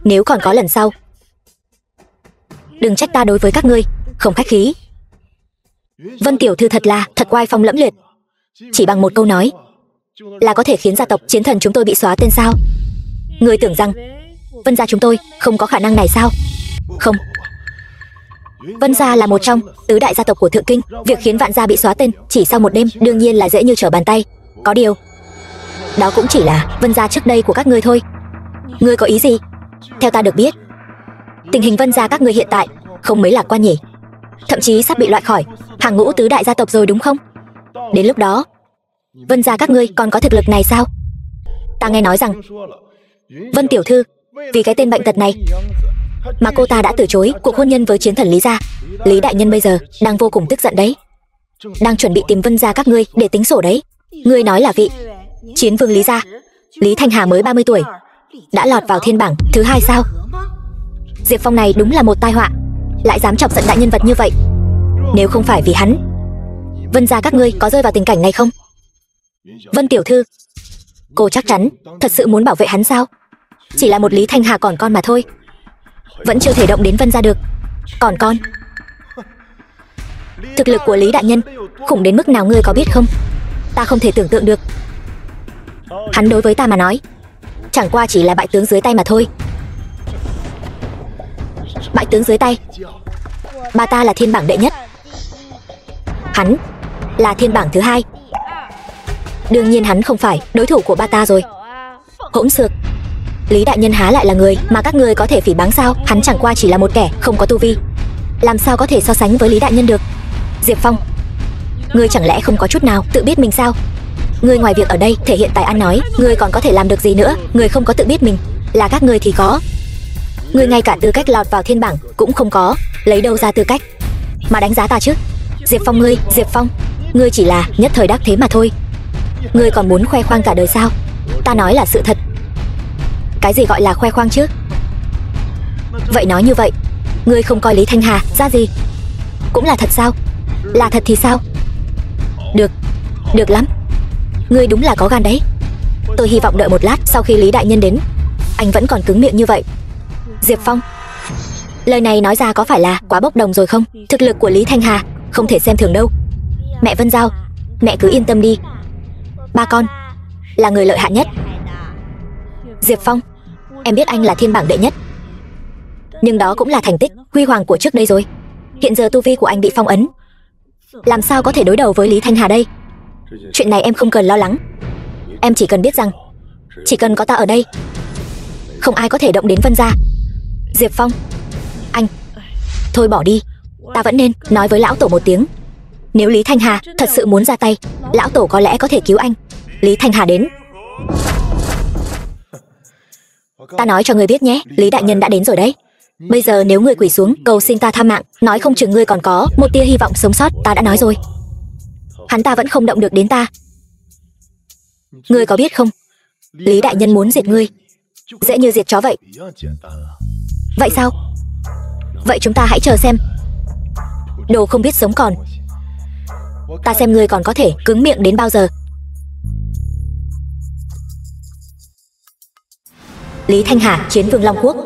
Nếu còn có lần sau, đừng trách ta đối với các ngươi không khách khí. Vân tiểu thư thật oai phong lẫm liệt, chỉ bằng một câu nói là có thể khiến gia tộc Chiến Thần chúng tôi bị xóa tên sao? Ngươi tưởng rằng Vân gia chúng tôi không có khả năng này sao? Không. Vân gia là một trong tứ đại gia tộc của Thượng Kinh, việc khiến Vạn gia bị xóa tên chỉ sau một đêm đương nhiên là dễ như trở bàn tay. Có điều, đó cũng chỉ là Vân gia trước đây của các ngươi thôi. Ngươi có ý gì? Theo ta được biết, tình hình Vân gia các ngươi hiện tại không mấy lạc quan nhỉ? Thậm chí sắp bị loại khỏi hàng ngũ tứ đại gia tộc rồi đúng không? Đến lúc đó, Vân gia các ngươi còn có thực lực này sao? Ta nghe nói rằng Vân tiểu thư vì cái tên bệnh tật này mà cô ta đã từ chối cuộc hôn nhân với Chiến Thần Lý gia. Lý đại nhân bây giờ đang vô cùng tức giận đấy, đang chuẩn bị tìm Vân gia các ngươi để tính sổ đấy. Ngươi nói là vị Chiến Vương Lý gia, Lý Thanh Hà mới 30 tuổi đã lọt vào thiên bảng thứ 2 sao? Diệp Phong này đúng là một tai họa, lại dám chọc giận đại nhân vật như vậy. Nếu không phải vì hắn, Vân gia các ngươi có rơi vào tình cảnh này không? Vân tiểu thư, cô chắc chắn thật sự muốn bảo vệ hắn sao? Chỉ là một Lý Thanh Hà còn con mà thôi, vẫn chưa thể động đến Vân gia được. Còn con, thực lực của Lý đại nhân khủng đến mức nào ngươi có biết không? Ta không thể tưởng tượng được. Hắn đối với ta mà nói chẳng qua chỉ là bại tướng dưới tay mà thôi. Bại tướng dưới tay? Ba ta là thiên bảng đệ nhất, hắn là thiên bảng thứ 2. Đương nhiên hắn không phải đối thủ của ba ta rồi. Hỗn xược, Lý đại nhân há lại là người mà các ngươi có thể phỉ báng sao? Hắn chẳng qua chỉ là một kẻ không có tu vi, làm sao có thể so sánh với Lý đại nhân được? Diệp Phong, ngươi chẳng lẽ không có chút nào tự biết mình sao? Ngươi ngoài việc ở đây thể hiện tài ăn nói, ngươi còn có thể làm được gì nữa? Ngươi không có tự biết mình, là các ngươi thì có. Ngươi ngay cả tư cách lọt vào thiên bảng cũng không có, lấy đâu ra tư cách mà đánh giá ta chứ? Diệp Phong, Diệp Phong, ngươi chỉ là nhất thời đắc thế mà thôi. Ngươi còn muốn khoe khoang cả đời sao? Ta nói là sự thật. Cái gì gọi là khoe khoang chứ? Vậy nói như vậy, ngươi không coi Lý Thanh Hà ra gì cũng là thật sao? Là thật thì sao? Được, được lắm. Ngươi đúng là có gan đấy. Tôi hy vọng đợi một lát sau khi Lý đại nhân đến, anh vẫn còn cứng miệng như vậy. Diệp Phong, lời này nói ra có phải là quá bốc đồng rồi không? Thực lực của Lý Thanh Hà không thể xem thường đâu. Mẹ Vân Giao, mẹ cứ yên tâm đi, ba con là người lợi hại nhất. Diệp Phong, em biết anh là thiên bảng đệ nhất, nhưng đó cũng là thành tích huy hoàng của trước đây rồi. Hiện giờ tu vi của anh bị phong ấn, làm sao có thể đối đầu với Lý Thanh Hà đây? Chuyện này em không cần lo lắng. Em chỉ cần biết rằng chỉ cần có ta ở đây, không ai có thể động đến Vân gia. Diệp Phong, anh, thôi bỏ đi. Ta vẫn nên nói với lão tổ một tiếng. Nếu Lý Thanh Hà thật sự muốn ra tay, lão tổ có lẽ có thể cứu anh. Lý Thanh Hà đến. Ta nói cho ngươi biết nhé, Lý đại nhân đã đến rồi đấy. Bây giờ nếu ngươi quỳ xuống cầu xin ta tha mạng, nói không chừng ngươi còn có một tia hy vọng sống sót. Ta đã nói rồi, hắn ta vẫn không động được đến ta. Ngươi có biết không, Lý đại nhân muốn diệt ngươi dễ như diệt chó vậy. Vậy sao? Vậy chúng ta hãy chờ xem. Đồ không biết sống còn, ta xem ngươi còn có thể cứng miệng đến bao giờ. Lý Thanh Hà, Chiến Vương Long Quốc.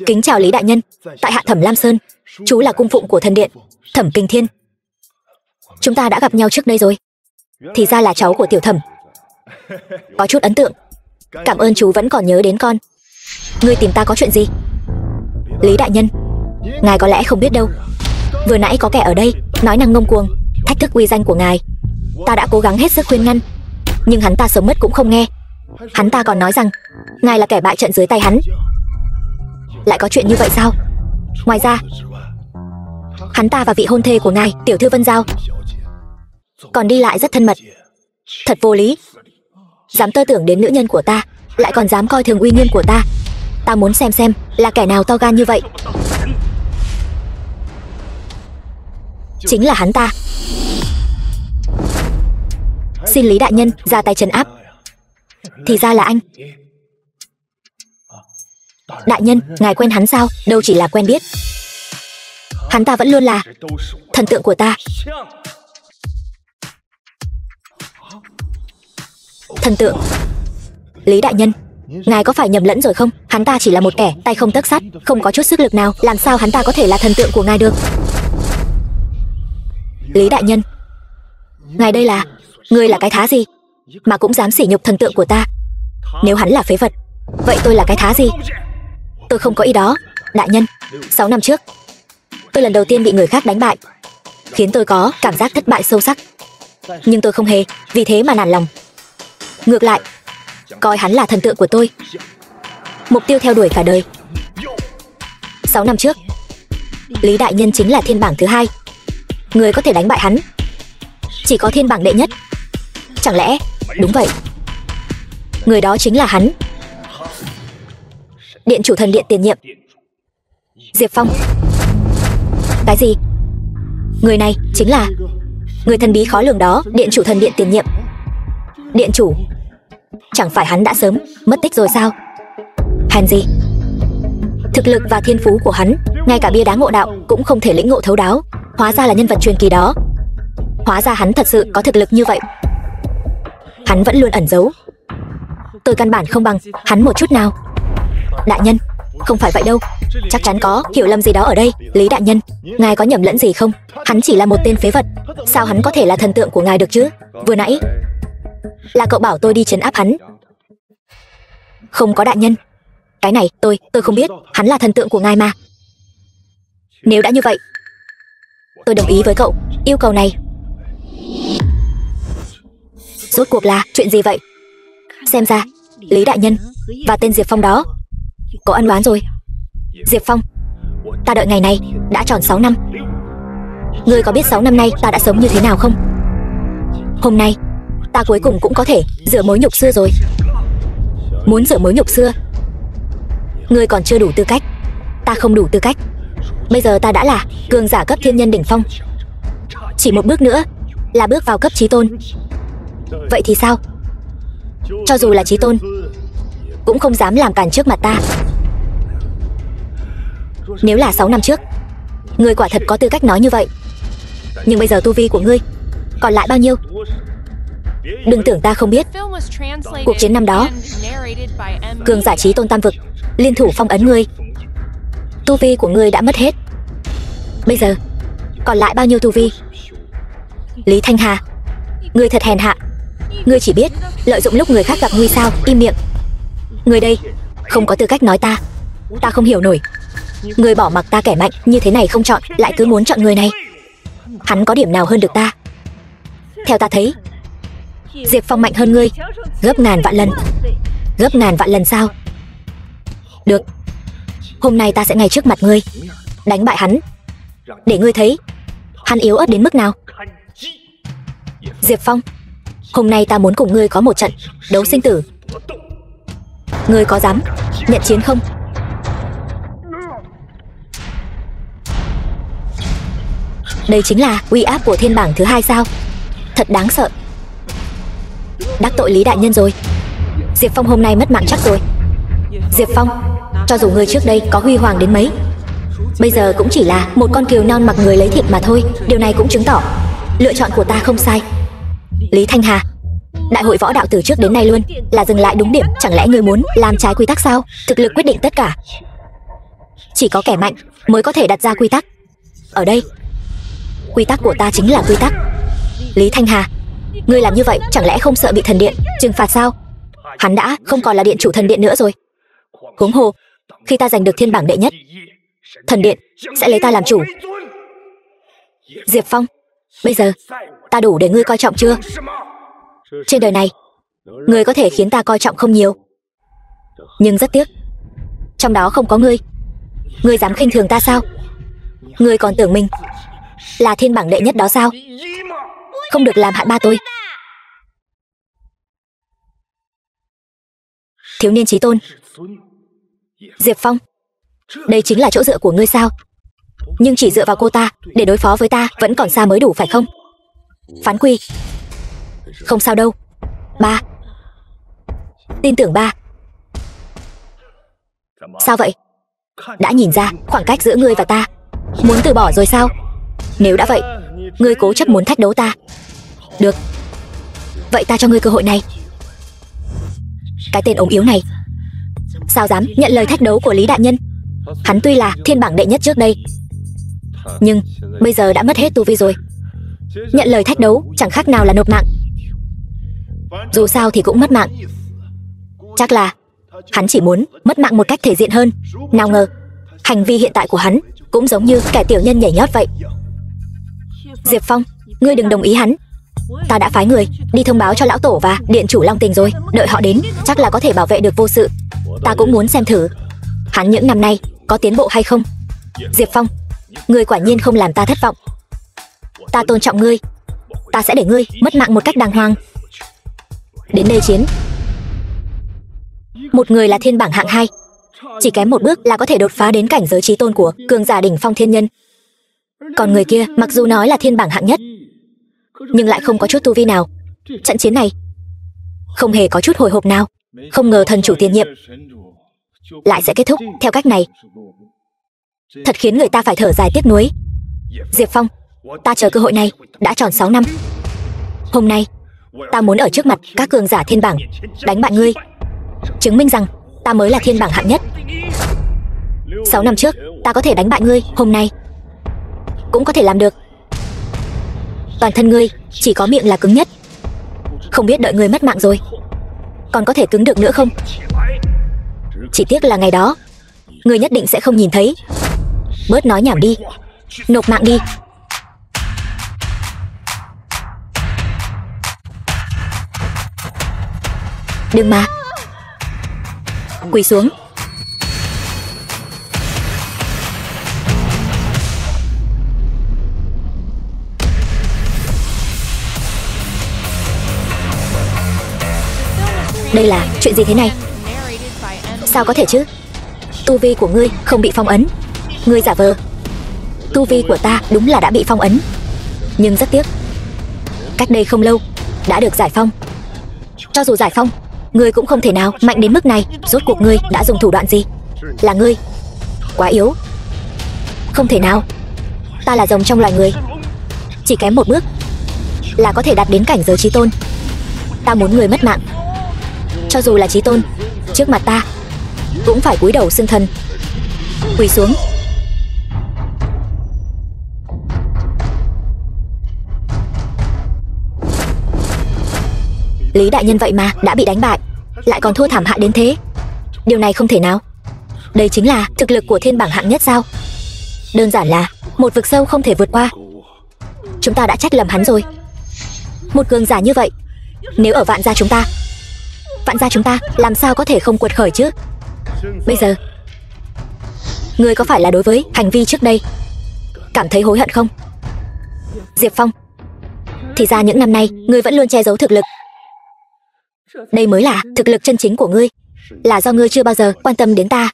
Kính chào Lý đại nhân, tại hạ Thẩm Lam Sơn, chú là cung phụng của thần điện Thẩm Kinh Thiên. Chúng ta đã gặp nhau trước đây rồi. Thì ra là cháu của tiểu Thẩm. Có chút ấn tượng. Cảm ơn chú vẫn còn nhớ đến con. Ngươi tìm ta có chuyện gì? Lý đại nhân, ngài có lẽ không biết đâu, vừa nãy có kẻ ở đây nói năng ngông cuồng, thách thức uy danh của ngài. Ta đã cố gắng hết sức khuyên ngăn, nhưng hắn ta sống mất cũng không nghe. Hắn ta còn nói rằng ngài là kẻ bại trận dưới tay hắn. Lại có chuyện như vậy sao? Ngoài ra, hắn ta và vị hôn thê của ngài, tiểu thư Vân Giao, còn đi lại rất thân mật. Thật vô lý. Dám tơ tưởng đến nữ nhân của ta, lại còn dám coi thường uy nghiêm của ta. Ta muốn xem là kẻ nào to gan như vậy. Chính là hắn ta. Xin Lý đại nhân ra tay trấn áp. Thì ra là anh. Đại nhân, ngài quen hắn sao? Đâu chỉ là quen biết. Hắn ta vẫn luôn là thần tượng của ta. Thần tượng? Lý đại nhân, ngài có phải nhầm lẫn rồi không? Hắn ta chỉ là một kẻ tay không tấc sắt, không có chút sức lực nào. Làm sao hắn ta có thể là thần tượng của ngài được? Lý đại nhân, ngài đây là... Ngươi là cái thá gì mà cũng dám sỉ nhục thần tượng của ta? Nếu hắn là phế vật, vậy tôi là cái thá gì? Tôi không có ý đó. Đại nhân, 6 năm trước, tôi lần đầu tiên bị người khác đánh bại, khiến tôi có cảm giác thất bại sâu sắc. Nhưng tôi không hề vì thế mà nản lòng. Ngược lại, coi hắn là thần tượng của tôi, mục tiêu theo đuổi cả đời. 6 năm trước, Lý đại nhân chính là thiên bảng thứ 2. Người có thể đánh bại hắn chỉ có thiên bảng đệ nhất. Chẳng lẽ... Đúng vậy, người đó chính là hắn, điện chủ thần điện tiền nhiệm Diệp Phong. Cái gì? Người này chính là người thần bí khó lường đó, điện chủ thần điện tiền nhiệm. Điện chủ? Chẳng phải hắn đã sớm mất tích rồi sao? Hèn gì, thực lực và thiên phú của hắn, ngay cả bia đá ngộ đạo cũng không thể lĩnh ngộ thấu đáo. Hóa ra là nhân vật truyền kỳ đó. Hóa ra hắn thật sự có thực lực như vậy. Hắn vẫn luôn ẩn giấu. Tôi căn bản không bằng hắn một chút nào. Đại nhân, không phải vậy đâu. Chắc chắn có hiểu lầm gì đó ở đây. Lý đại nhân, ngài có nhầm lẫn gì không? Hắn chỉ là một tên phế vật. Sao hắn có thể là thần tượng của ngài được chứ? Vừa nãy là cậu bảo tôi đi trấn áp hắn. Không có đại nhân. Cái này tôi không biết. Hắn là thần tượng của ngài mà. Nếu đã như vậy, tôi đồng ý với cậu yêu cầu này. Rốt cuộc là chuyện gì vậy? Xem ra Lý đại nhân và tên Diệp Phong đó có ân oán rồi. Diệp Phong, ta đợi ngày này đã tròn 6 năm. Ngươi có biết 6 năm nay ta đã sống như thế nào không? Hôm nay ta cuối cùng cũng có thể rửa mối nhục xưa rồi. Muốn rửa mối nhục xưa, ngươi còn chưa đủ tư cách. Ta không đủ tư cách. Bây giờ ta đã là cường giả cấp thiên nhân đỉnh phong, chỉ một bước nữa là bước vào cấp chí tôn. Vậy thì sao? Cho dù là chí tôn cũng không dám làm cản trước mặt ta. Nếu là 6 năm trước, ngươi quả thật có tư cách nói như vậy. Nhưng bây giờ tu vi của ngươi còn lại bao nhiêu? Đừng tưởng ta không biết. Cuộc chiến năm đó, cường giả chí tôn tam vực liên thủ phong ấn ngươi. Tu vi của ngươi đã mất hết. Bây giờ còn lại bao nhiêu tu vi? Lý Thanh Hà, ngươi thật hèn hạ. Ngươi chỉ biết lợi dụng lúc người khác gặp nguy sao. Im miệng. Ngươi đây không có tư cách nói ta. Ta không hiểu nổi. Ngươi bỏ mặc ta kẻ mạnh như thế này không chọn, lại cứ muốn chọn người này. Hắn có điểm nào hơn được ta? Theo ta thấy, Diệp Phong mạnh hơn ngươi gấp ngàn vạn lần. Gấp ngàn vạn lần sao? Được, hôm nay ta sẽ ngay trước mặt ngươi đánh bại hắn, để ngươi thấy hắn yếu ớt đến mức nào. Diệp Phong, hôm nay ta muốn cùng ngươi có một trận đấu sinh tử. Ngươi có dám nhận chiến không? Đây chính là uy áp của thiên bảng thứ 2 sao? Thật đáng sợ. Đắc tội Lý đại nhân rồi. Diệp Phong hôm nay mất mạng chắc rồi. Diệp Phong, cho dù ngươi trước đây có huy hoàng đến mấy, bây giờ cũng chỉ là một con cừu non mặc người lấy thịt mà thôi. Điều này cũng chứng tỏ lựa chọn của ta không sai. Lý Thanh Hà, đại hội võ đạo từ trước đến nay luôn là dừng lại đúng điểm. Chẳng lẽ ngươi muốn làm trái quy tắc sao? Thực lực quyết định tất cả. Chỉ có kẻ mạnh mới có thể đặt ra quy tắc. Ở đây, quy tắc của ta chính là quy tắc. Lý Thanh Hà, ngươi làm như vậy chẳng lẽ không sợ bị thần điện trừng phạt sao? Hắn đã không còn là điện chủ thần điện nữa rồi. Huống hồ, khi ta giành được thiên bảng đệ nhất, thần điện sẽ lấy ta làm chủ. Diệp Phong, bây giờ ta đủ để ngươi coi trọng chưa? Trên đời này, ngươi có thể khiến ta coi trọng không nhiều, nhưng rất tiếc, trong đó không có ngươi. Ngươi dám khinh thường ta sao? Ngươi còn tưởng mình là thiên bảng đệ nhất đó sao? Không được làm hại ba tôi. Thiếu niên chí tôn. Diệp Phong, đây chính là chỗ dựa của ngươi sao? Nhưng chỉ dựa vào cô ta để đối phó với ta vẫn còn xa mới đủ phải không? Phán Quy, không sao đâu. Ba, tin tưởng ba. Sao vậy? Đã nhìn ra khoảng cách giữa ngươi và ta. Muốn từ bỏ rồi sao? Nếu đã vậy, ngươi cố chấp muốn thách đấu ta. Được, vậy ta cho ngươi cơ hội này. Cái tên ốm yếu này sao dám nhận lời thách đấu của Lý đại nhân? Hắn tuy là thiên bảng đệ nhất trước đây, nhưng bây giờ đã mất hết tu vi rồi. Nhận lời thách đấu chẳng khác nào là nộp mạng. Dù sao thì cũng mất mạng. Chắc là hắn chỉ muốn mất mạng một cách thể diện hơn. Nào ngờ hành vi hiện tại của hắn cũng giống như kẻ tiểu nhân nhảy nhót vậy. Diệp Phong, ngươi đừng đồng ý hắn. Ta đã phái người đi thông báo cho lão tổ và điện chủ Long Tình rồi. Đợi họ đến chắc là có thể bảo vệ được vô sự. Ta cũng muốn xem thử hắn những năm nay có tiến bộ hay không. Diệp Phong, ngươi quả nhiên không làm ta thất vọng. Ta tôn trọng ngươi. Ta sẽ để ngươi mất mạng một cách đàng hoàng. Đến đây chiến. Một người là thiên bảng hạng 2, chỉ kém một bước là có thể đột phá đến cảnh giới chí tôn của cường giả đỉnh phong thiên nhân. Còn người kia mặc dù nói là thiên bảng hạng nhất, nhưng lại không có chút tu vi nào. Trận chiến này không hề có chút hồi hộp nào. Không ngờ thần chủ tiền nhiệm lại sẽ kết thúc theo cách này. Thật khiến người ta phải thở dài tiếc nuối. Diệp Phong, ta chờ cơ hội này đã tròn 6 năm. Hôm nay ta muốn ở trước mặt các cường giả thiên bảng đánh bại ngươi, chứng minh rằng ta mới là thiên bảng hạng nhất. 6 năm trước ta có thể đánh bại ngươi, hôm nay cũng có thể làm được. Toàn thân ngươi chỉ có miệng là cứng nhất. Không biết đợi ngươi mất mạng rồi còn có thể cứng được nữa không? Chỉ tiếc là ngày đó ngươi nhất định sẽ không nhìn thấy. Bớt nói nhảm đi, nộp mạng đi. Đừng mà. Quỳ xuống. Đây là chuyện gì thế này? Sao có thể chứ? Tu vi của ngươi không bị phong ấn. Ngươi giả vờ. Tu vi của ta đúng là đã bị phong ấn, nhưng rất tiếc, cách đây không lâu đã được giải phong. Cho dù giải phong, ngươi cũng không thể nào mạnh đến mức này. Rốt cuộc ngươi đã dùng thủ đoạn gì? Là ngươi quá yếu. Không thể nào. Ta là rồng trong loài người, chỉ kém một bước là có thể đạt đến cảnh giới chí tôn. Ta muốn ngươi mất mạng. Cho dù là chí tôn, trước mặt ta cũng phải cúi đầu xưng thần. Quỳ xuống. Lý đại nhân vậy mà đã bị đánh bại, lại còn thua thảm hại đến thế. Điều này không thể nào. Đây chính là thực lực của thiên bảng hạng nhất sao? Đơn giản là một vực sâu không thể vượt qua. Chúng ta đã trách lầm hắn rồi. Một cường giả như vậy, nếu ở Vạn gia chúng ta làm sao có thể không quật khởi chứ? Bây giờ ngươi có phải là đối với hành vi trước đây cảm thấy hối hận không? Diệp Phong, thì ra những năm nay ngươi vẫn luôn che giấu thực lực. Đây mới là thực lực chân chính của ngươi. Là do ngươi chưa bao giờ quan tâm đến ta.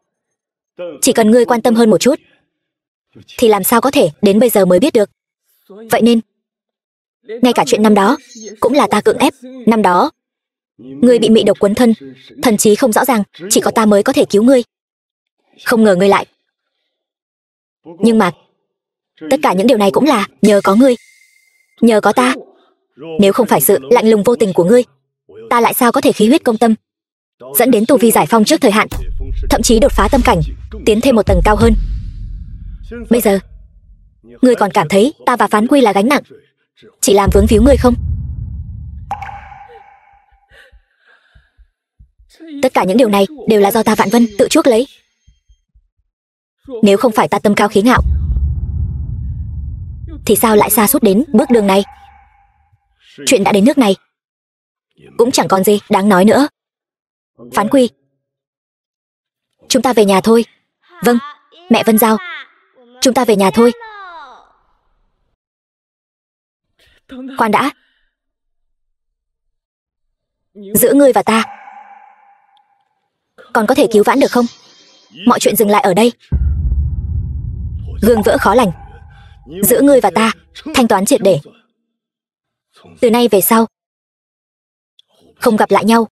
Chỉ cần ngươi quan tâm hơn một chút thì làm sao có thể đến bây giờ mới biết được. Vậy nên ngay cả chuyện năm đó cũng là ta cưỡng ép. Năm đó ngươi bị mị độc quấn thân, thần trí không rõ ràng, chỉ có ta mới có thể cứu ngươi. Không ngờ ngươi lại. Nhưng mà tất cả những điều này cũng là nhờ có ngươi, nhờ có ta. Nếu không phải sự lạnh lùng vô tình của ngươi, ta lại sao có thể khí huyết công tâm, dẫn đến tu vi giải phong trước thời hạn, thậm chí đột phá tâm cảnh, tiến thêm một tầng cao hơn. Bây giờ ngươi còn cảm thấy ta và Phán Quy là gánh nặng, chỉ làm vướng víu ngươi không? Tất cả những điều này đều là do ta Vạn Vân tự chuốc lấy. Nếu không phải ta tâm cao khí ngạo, thì sao lại sa sút đến bước đường này? Chuyện đã đến nước này, cũng chẳng còn gì đáng nói nữa. Phán Quy, chúng ta về nhà thôi. Vâng, mẹ Vân Giao, chúng ta về nhà thôi. Khoan đã. Giữa ngươi và ta Còn có thể cứu vãn được không? Mọi chuyện dừng lại ở đây. Gương vỡ khó lành. Giữa ngươi và ta, thanh toán triệt để. Từ nay về sau, không gặp lại nhau.